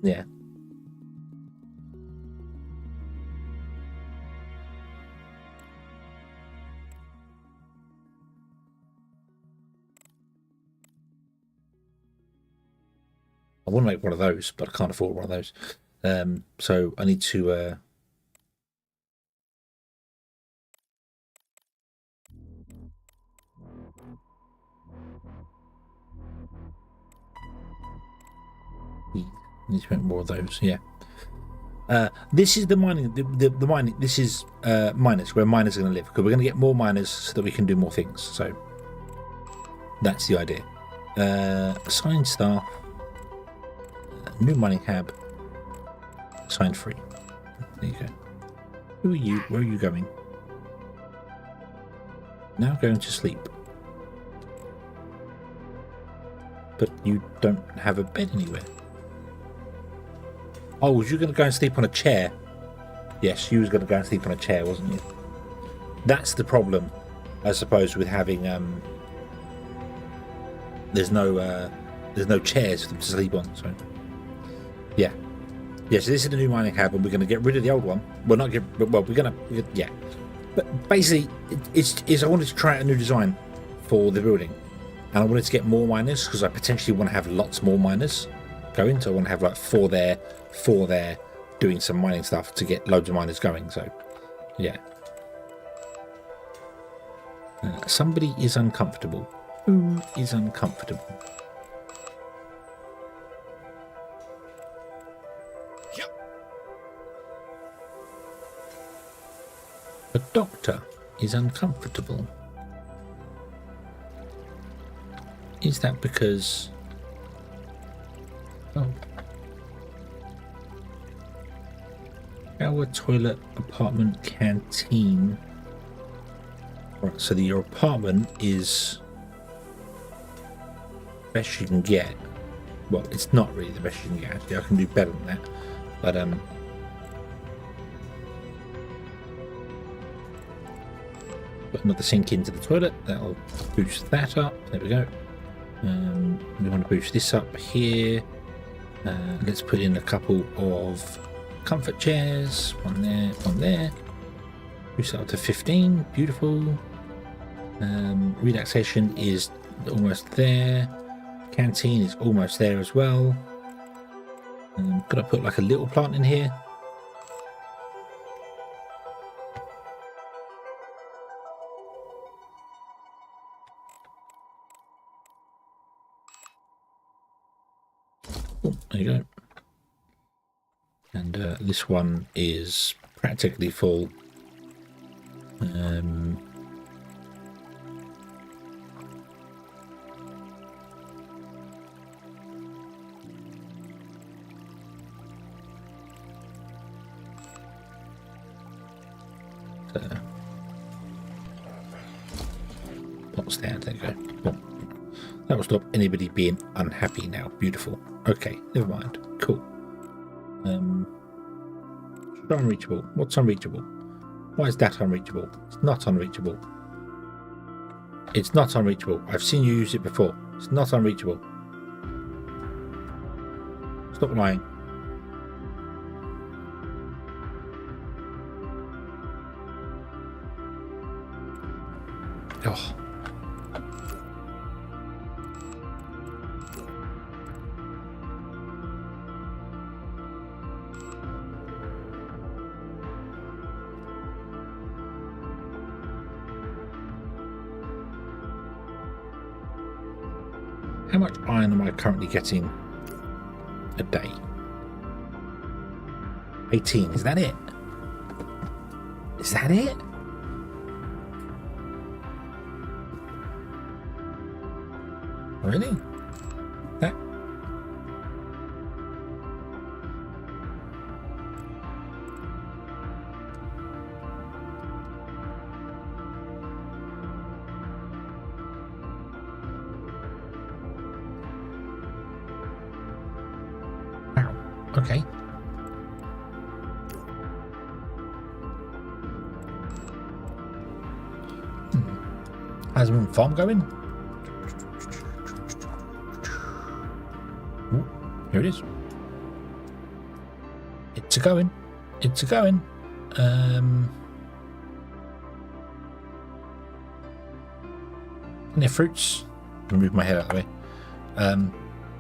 Speaker 1: Yeah. I want to make one of those, but I can't afford one of those. So I need to... need to make more of those. Yeah. This is the mining. The mining. This is miners, where miners are going to live, because we're going to get more miners so that we can do more things. So that's the idea. Assign staff. New mining hab. Assign free. There you go. Who are you? Where are you going? Now going to sleep. But you don't have a bed anywhere. Oh, was you going to go and sleep on a chair? Yes, you was going to go and sleep on a chair, wasn't you? That's the problem, I suppose, with having there's no chairs for them to sleep on. So yeah, so this is the new mining hab, and we're going to get rid of the old one. Well, not get. Well, we're going to. Yeah, but basically, it's I wanted to try a new design for the building, and I wanted to get more miners because I potentially want to have lots more miners going. So I want to have like four there, doing some mining stuff to get loads of miners going. So yeah. Somebody is uncomfortable. Who is uncomfortable? Yep. A doctor is uncomfortable. Is that because... Oh. Our toilet, apartment, canteen. Right, so your apartment is best you can get. Well, it's not really the best you can get. Actually, I can do better than that. But put another sink into the toilet. That'll boost that up. There we go. We want to boost this up here. Let's put in a couple of comfort chairs. One there, one there. Boost that up to 15. Beautiful. Relaxation is almost there. Canteen is almost there as well. Could I put like a little plant in here? Oh, there you go. And this one is practically full. Pots there, there you go. Boom. That will stop anybody being unhappy now. Beautiful. Okay, never mind. Cool. Unreachable. What's unreachable? Why is that unreachable? It's not unreachable. It's not unreachable. I've seen you use it before. It's not unreachable. Stop lying. Oh. How much iron am I currently getting a day? 18. Is that it? Is that it? Really? That? Wow. Okay. How's the farm going? Ooh, here it is. It's a going. It's a going. Any fruits? Remove my head out of the way.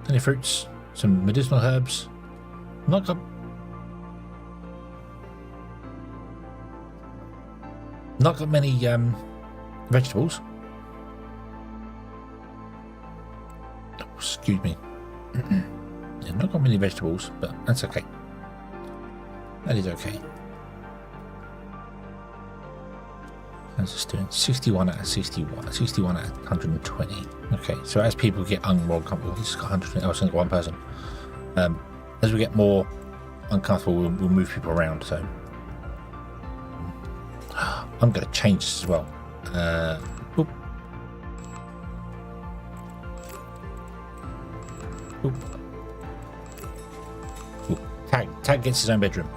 Speaker 1: Any fruits? Some medicinal herbs. Not got many vegetables. Oh, excuse me. Yeah, not got many vegetables, but that's okay. That is okay. How's this doing? 61 out of 61. 61 out of 120. Okay, so as people get uncomfortable, this has got 120. Oh, it's only got one person. As we get more uncomfortable, we'll move people around. So I'm going to change this as well. Oop. Oop. Oop. Tag gets his own bedroom.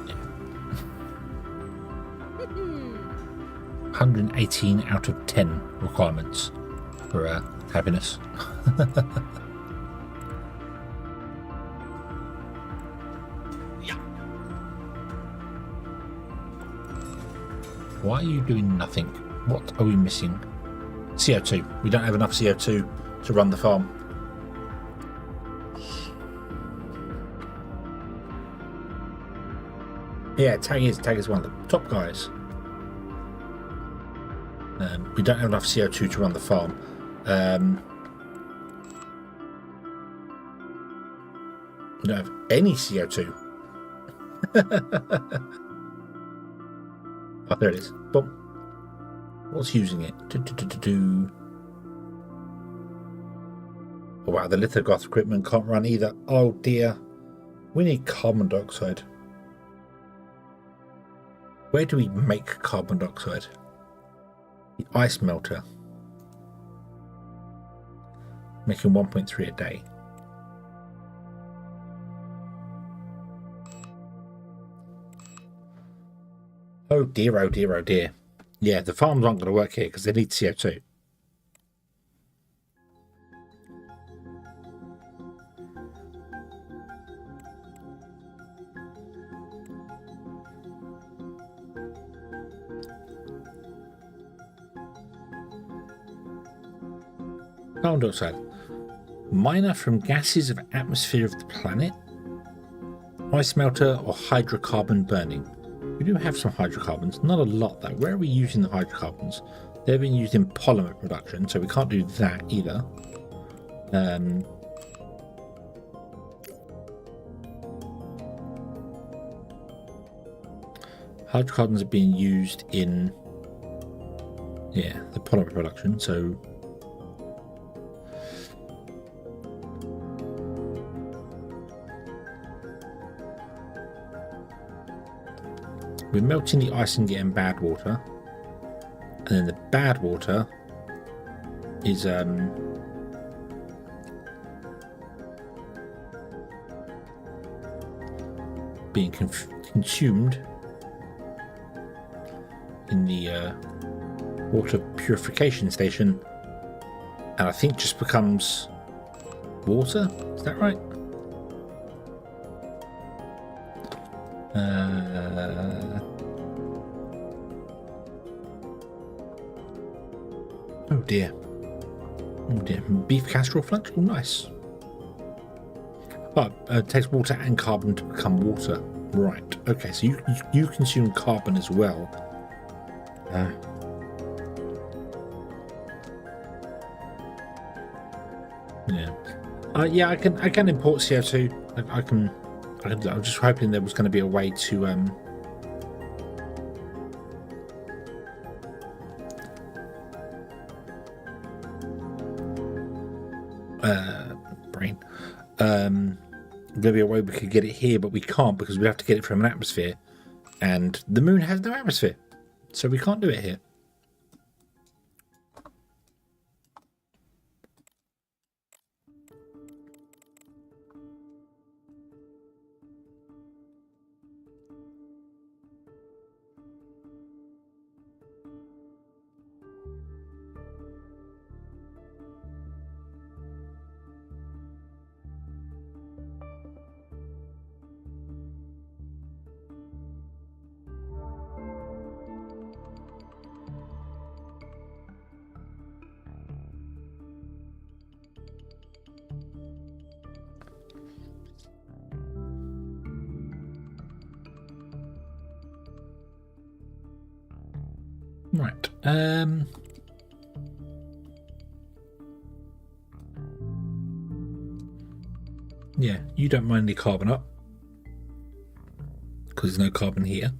Speaker 1: Yeah. 118 out of 10 requirements for happiness. Yeah. Why are you doing nothing? What are we missing? CO2. We don't have enough CO2 to run the farm. Yeah, Tag is one of the top guys. We don't have enough CO2 to run the farm. We don't have any CO2. Oh, there it is. Boom. What's using it? Oh, wow, the lithogoth equipment can't run either. Oh dear. We need carbon dioxide. Where do we make carbon dioxide? The ice melter. Making 1.3 a day. Oh dear, oh dear, oh dear. Yeah, the farms aren't going to work here because they need CO2. Carbon dioxide. Miner from gases of atmosphere of the planet. Ice melter or hydrocarbon burning. We do have some hydrocarbons, not a lot though. Where are we using the hydrocarbons? They're being used in polymer production, so we can't do that either. Hydrocarbons are being used in, yeah, the polymer production, so we're melting the ice and getting bad water, and then the bad water is being consumed in the water purification station, and I think just becomes water. Is that right? Oh dear. Oh dear. Beef casserole flux? Oh, nice. Oh, it takes water and carbon to become water. Right. Okay, so you consume carbon as well. Yeah. Yeah, I can import CO2. I can. I'm just hoping there was going to be a way to brain. There'll be a way we could get it here, but we can't because we have to get it from an atmosphere, and the moon has no atmosphere, so we can't do it here. Right. Yeah, you don't mind the carbon up because there's no carbon here.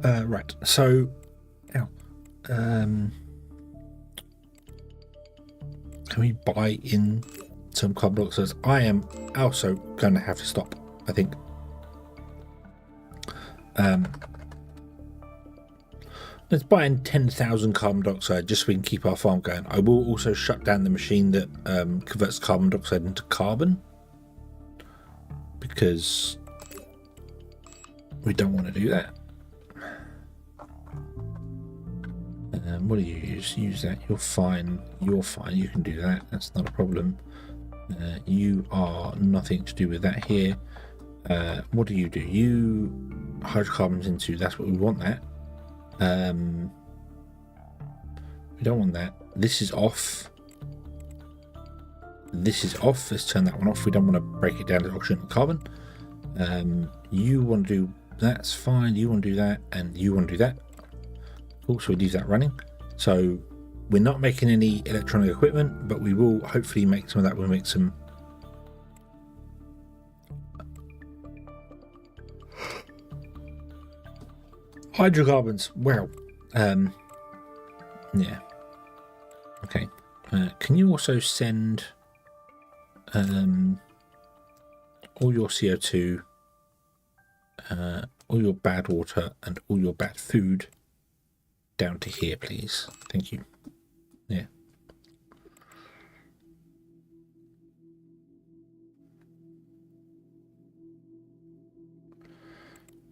Speaker 1: Right. So, can we buy in some carbon dioxide? I am also going to have to stop, I think. Let's buy in 10,000 carbon dioxide just so we can keep our farm going. I will also shut down the machine that converts carbon dioxide into carbon, because we don't want to do that. What do you use? Use that. You're fine. You're fine. You can do that. That's not a problem. You are nothing to do with that here. What do? You hydrocarbons into, that's what we want that. We don't want that. This is off. This is off. Let's turn that one off. We don't want to break it down to oxygen and carbon. You want to do, that's fine. You want to do that, and you want to do that. Cool, so we leave that running. So we're not making any electronic equipment, but we will hopefully make some of that. We'll make some hydrocarbons. Well, yeah. Okay. Can you also send all your CO2, all your bad water, and all your bad food down to here, please? Thank you. Yeah.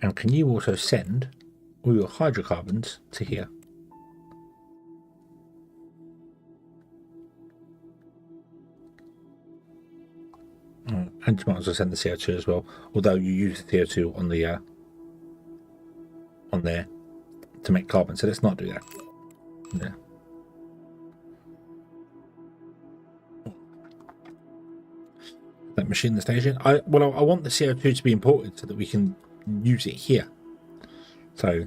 Speaker 1: And can you also send all your hydrocarbons to here? And you might as well send the CO2 as well, although you use the CO2 on the on there. to make carbon. So let's not do that. Yeah. That machine in the station. I want the CO2 to be imported so that we can use it here. So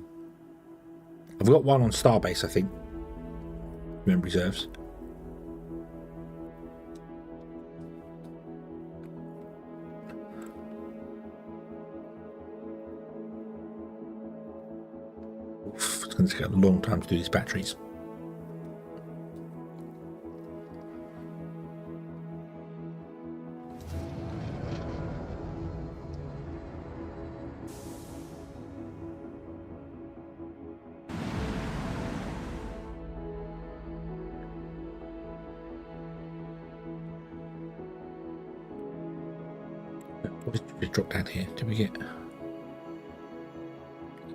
Speaker 1: I've got one on Starbase, I think. Memory serves. Oof, it's going to take a long time to do these batteries. What did we drop down here? Did we get?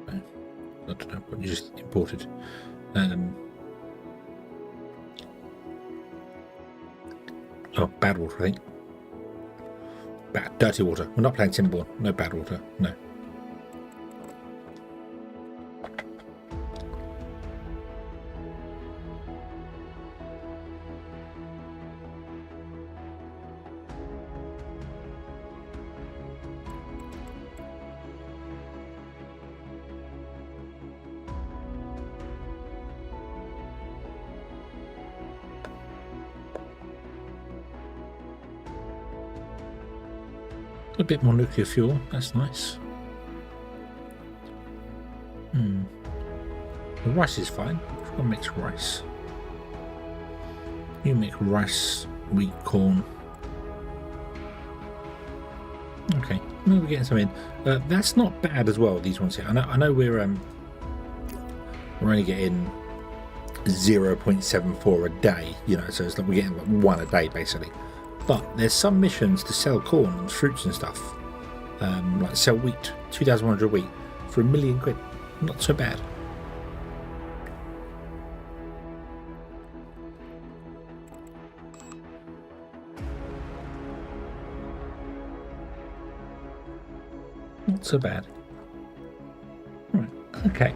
Speaker 1: I don't know. What you just imported? Oh, bad water, I think. Bad, dirty water. We're not playing Cinnaborn. No bad water. No. A bit more nuclear fuel, that's nice. The rice is fine. I'll mix rice. You make rice, wheat, corn. Okay, maybe we're getting some in. That's not bad as well, these ones here. I know we're only getting 0.74 a day, you know, so it's like we're getting like one a day basically. But there's some missions to sell corn and fruits and stuff, like sell wheat, 2,100 wheat for £1 million. Not so bad. Not so bad. Right. Okay.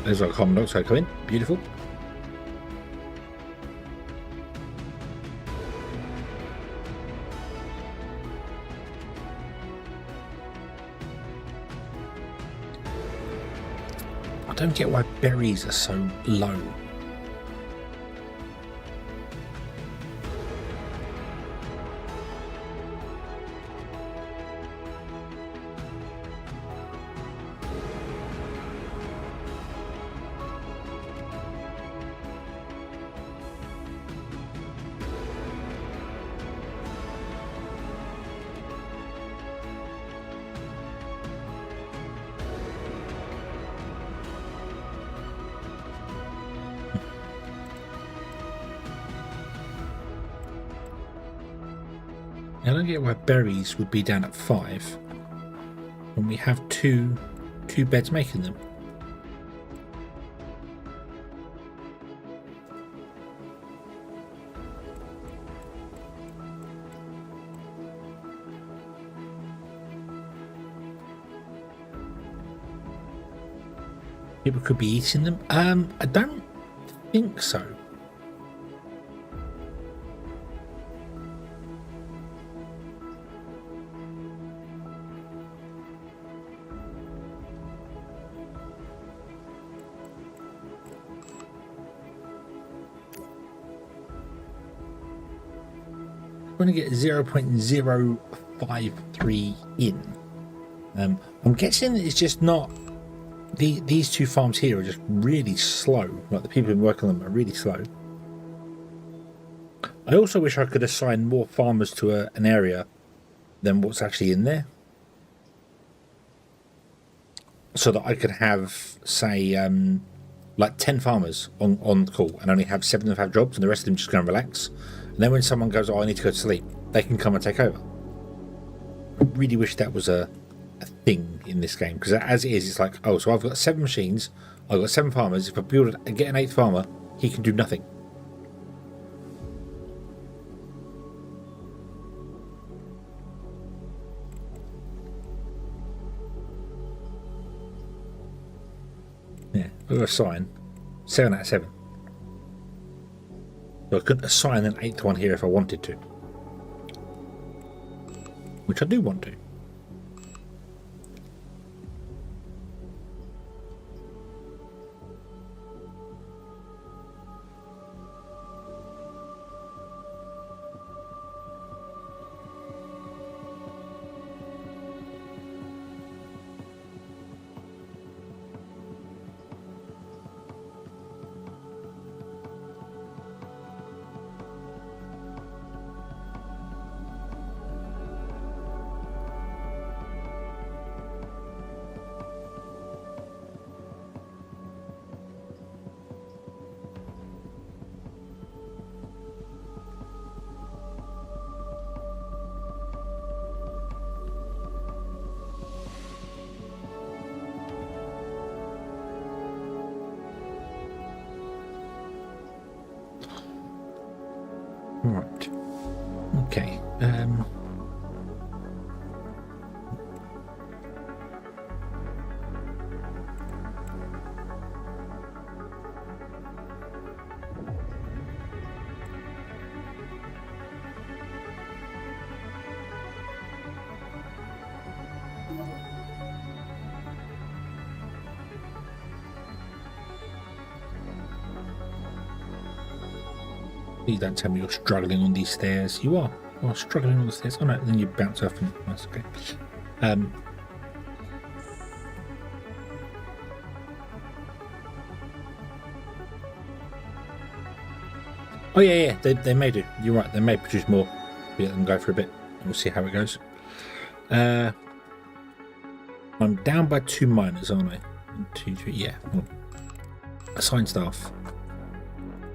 Speaker 1: There's our carbon dioxide coming. Beautiful. I don't get why berries are so low. I don't get why berries would be down at 5 when we have two beds making them. People could be eating them. I don't think so. We're going to get 0.053 in. I'm guessing it's just not. These two farms here are just really slow. Like the people who work on them are really slow. I also wish I could assign more farmers to an area than what's actually in there, so that I could have, say, like 10 farmers on call and only have 7 of them have jobs and the rest of them just go and relax. And then when someone goes, oh, I need to go to sleep, they can come and take over. I really wish that was a thing in this game, because as it is, it's like, oh, so I've got 7 machines, I've got 7 farmers. If I build and get an 8th farmer, he can do nothing. Yeah, I've got a sign 7 out of 7. So I couldn't assign an 8th one here if I wanted to, which I do want to. Right. Okay. Please don't tell me you're struggling on these stairs. You are. You are struggling on the stairs. Oh no, then you bounce off and that's okay. Oh yeah, they may do. You're right, they may produce more. We let them go for a bit and we'll see how it goes. I'm down by 2 miners, aren't I? 1, 2, 3, yeah. Assign staff.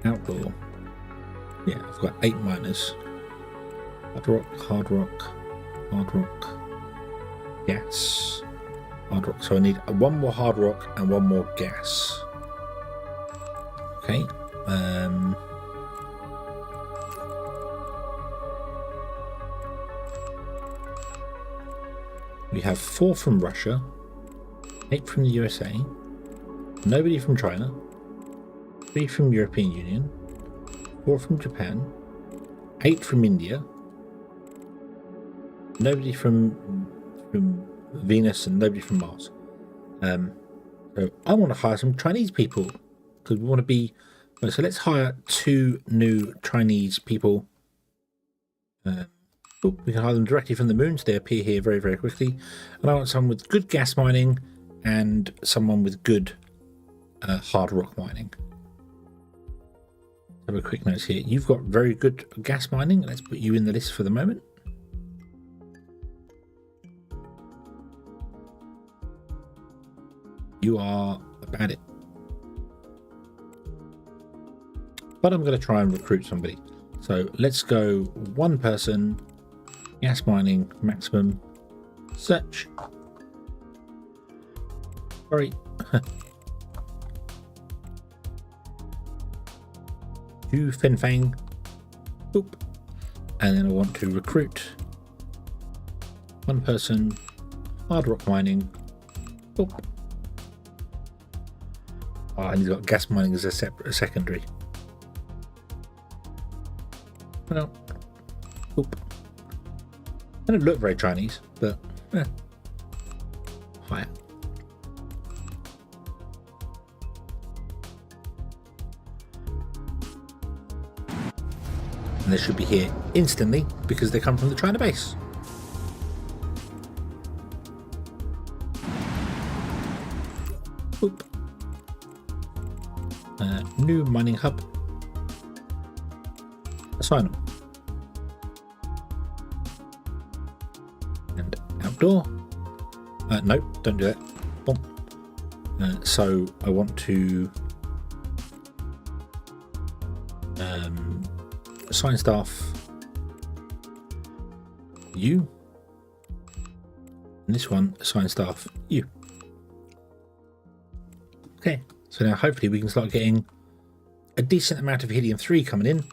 Speaker 1: Outdoor. Yeah, I've got 8 miners. Hard rock, gas, hard rock. So I need 1 more hard rock and 1 more gas. Okay. We have 4 from Russia, 8 from the USA, nobody from China, 3 from European Union, 4 from Japan, 8 from India, nobody from Venus, and nobody from Mars. So I want to hire some Chinese people because we want to be. So let's hire 2 new Chinese people. We can hire them directly from the moon, so they appear here very, very quickly. And I want someone with good gas mining and someone with good hard rock mining. Have a quick note here. You've got very good gas mining. Let's put you in the list for the moment. You are about it. But I'm going to try and recruit somebody. So let's go 1 person, gas mining, maximum, search. Sorry. Do Finfang. Boop. And then I want to recruit 1 person, hard rock mining. Boop. Oh, and he's got gas mining as a secondary. Well, boop. They don't look very Chinese, but yeah. Higher. And they should be here instantly because they come from the China base. Boop. New mining hub. Assign them. And outdoor. No, don't do that. Boom. So I want to assign staff you. And this one, assign staff, you. Okay, so now hopefully we can start getting a decent amount of helium-3 coming in.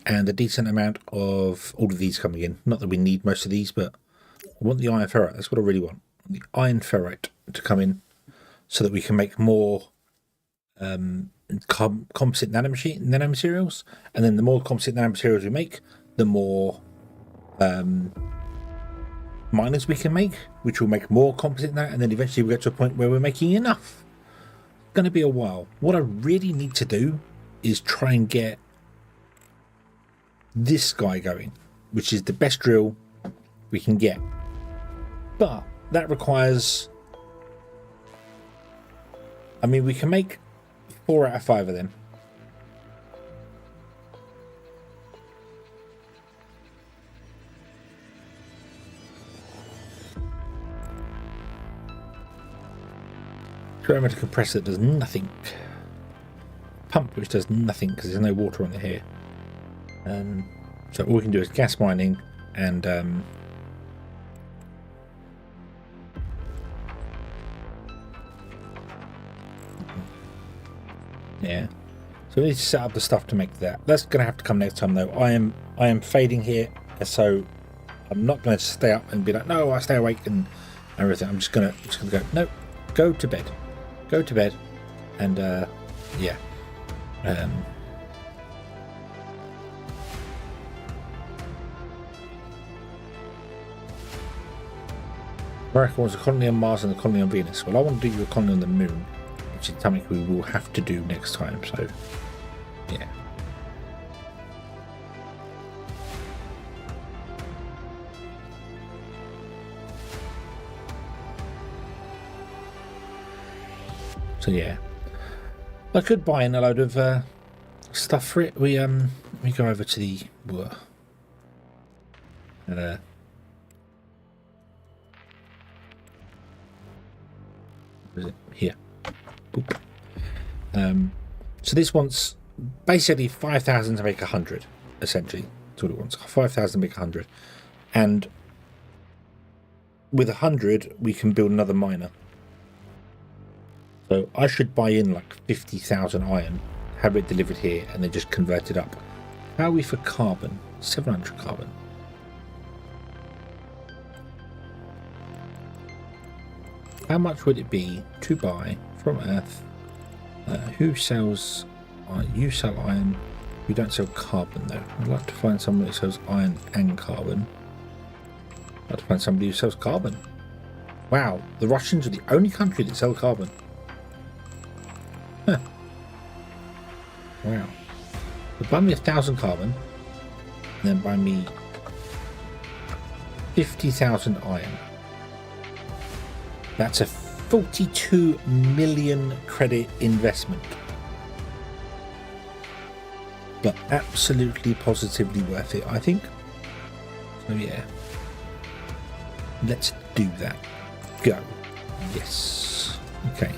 Speaker 1: And a decent amount of all of these coming in. Not that we need most of these, but I want the iron ferrite. That's what I really want. The iron ferrite to come in so that we can make more composite nanomaterials. And then the more composite nanomaterials we make, the more miners we can make, which will make more composite and then eventually we'll get to a point where we're making enough. It's going to be a while. What I really need to do is try and get this guy going, which is the best drill we can get, but that requires, I mean, we can make 4 out of 5 of them. Experiment compressor that does nothing. Pump which does nothing because there's no water on it here. So all we can do is gas mining and yeah. So we need to set up the stuff to make that. That's going to have to come next time though. I am fading here, so I'm not going to stay up and be like, no, I stay awake and everything. I'm just gonna go. No, go to bed. Go to bed, and yeah. America wants a colony on Mars and a colony on Venus. Well, I want to do you a colony on the Moon, which is something we will have to do next time. So, yeah. So yeah, I could buy in a load of stuff for it. We go over to the is it here? Boop. So this wants basically 5,000 to make 100. Essentially, that's what it wants. 5,000 to make 100, and with 100 we can build another miner. So I should buy in like 50,000 iron, have it delivered here, and then just convert it up. How are we for carbon? 700 carbon. How much would it be to buy from Earth? Who sells iron? You sell iron. We don't sell carbon though. I'd like to find someone that sells iron and carbon. I'd like to find somebody who sells carbon. Wow, the Russians are the only country that sell carbon. Huh. Wow. So buy me 1,000 carbon, and then buy me 50,000 iron. That's a 42 million credit investment. But absolutely positively worth it, I think. So yeah. Let's do that. Go. Yes. Okay.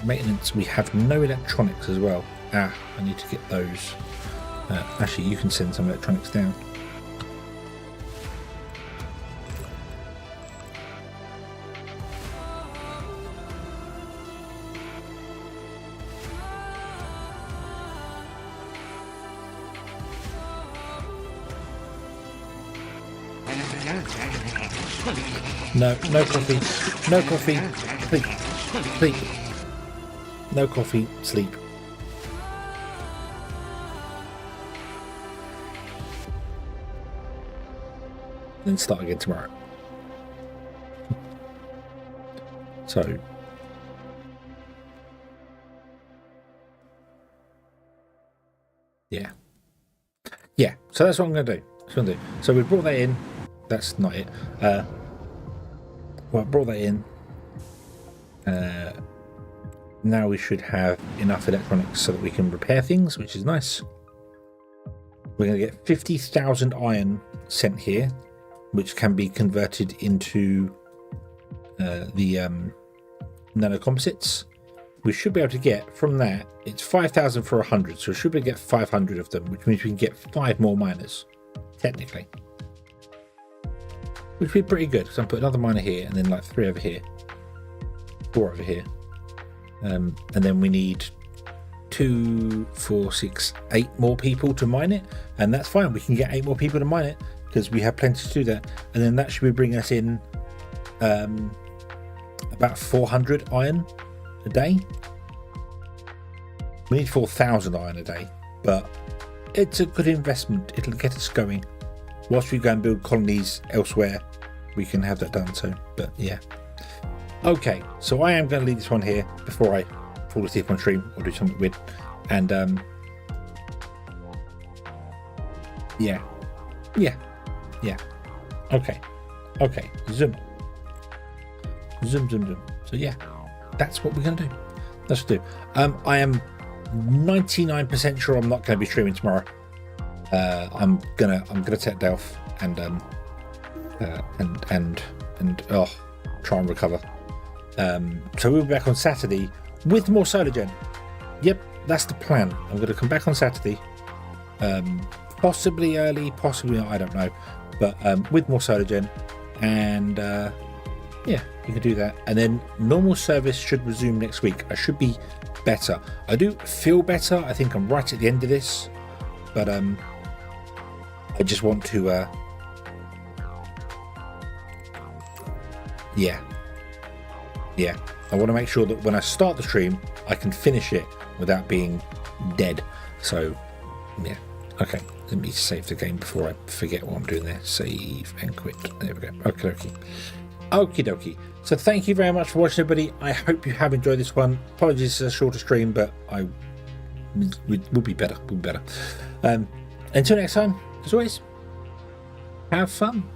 Speaker 1: Maintenance, we have no electronics as well. I need to get those. Actually, you can send some electronics down. No coffee. No coffee. Sleep. Sleep. No coffee, sleep. Then start again tomorrow. So yeah. Yeah, so that's what I'm gonna do. So we brought that in. That's not it. Well, I brought that in. Now we should have enough electronics so that we can repair things, which is nice. We're going to get 50,000 iron sent here, which can be converted into the nanocomposites. We should be able to get from that, it's 5,000 for 100, so we should be able to get 500 of them, which means we can get 5 more miners. technically. Which would be pretty good, because I'm putting another miner here, and then like 3 over here, 4 over here. And then we need 2, 4, 6, 8 more people to mine it, and that's fine. We can get 8 more people to mine it, because we have plenty to do that. And then that should be bringing us in about 400 iron a day. We need 4,000 iron a day, but it's a good investment. It'll get us going. Whilst we go and build colonies elsewhere, we can have that done. So, but yeah. Okay, so I am going to leave this one here before I fall asleep on stream or do something weird. And yeah. Okay. Zoom. So yeah, that's what we're going to do. Let's do. I am 99% sure I'm not going to be streaming tomorrow. I'm gonna take day off and try and recover. So we'll be back on Saturday with more Solargene. Yep, that's the plan. I'm going to come back on Saturday, possibly early, possibly not, I don't know, but with more Solargene, and yeah, you can do that. And then normal service should resume next week. I should be better. I do feel better. I think I'm right at the end of this, but I just want to yeah, I want to make sure that when I start the stream I can finish it without being dead. So yeah, okay, let me save the game before I forget what I'm doing there. Save and quit. There we go. Okie dokie. So thank you very much for watching, everybody. I hope you have enjoyed this one. Apologies, it's a shorter stream, but we'll be better. Until next time, as always, have fun.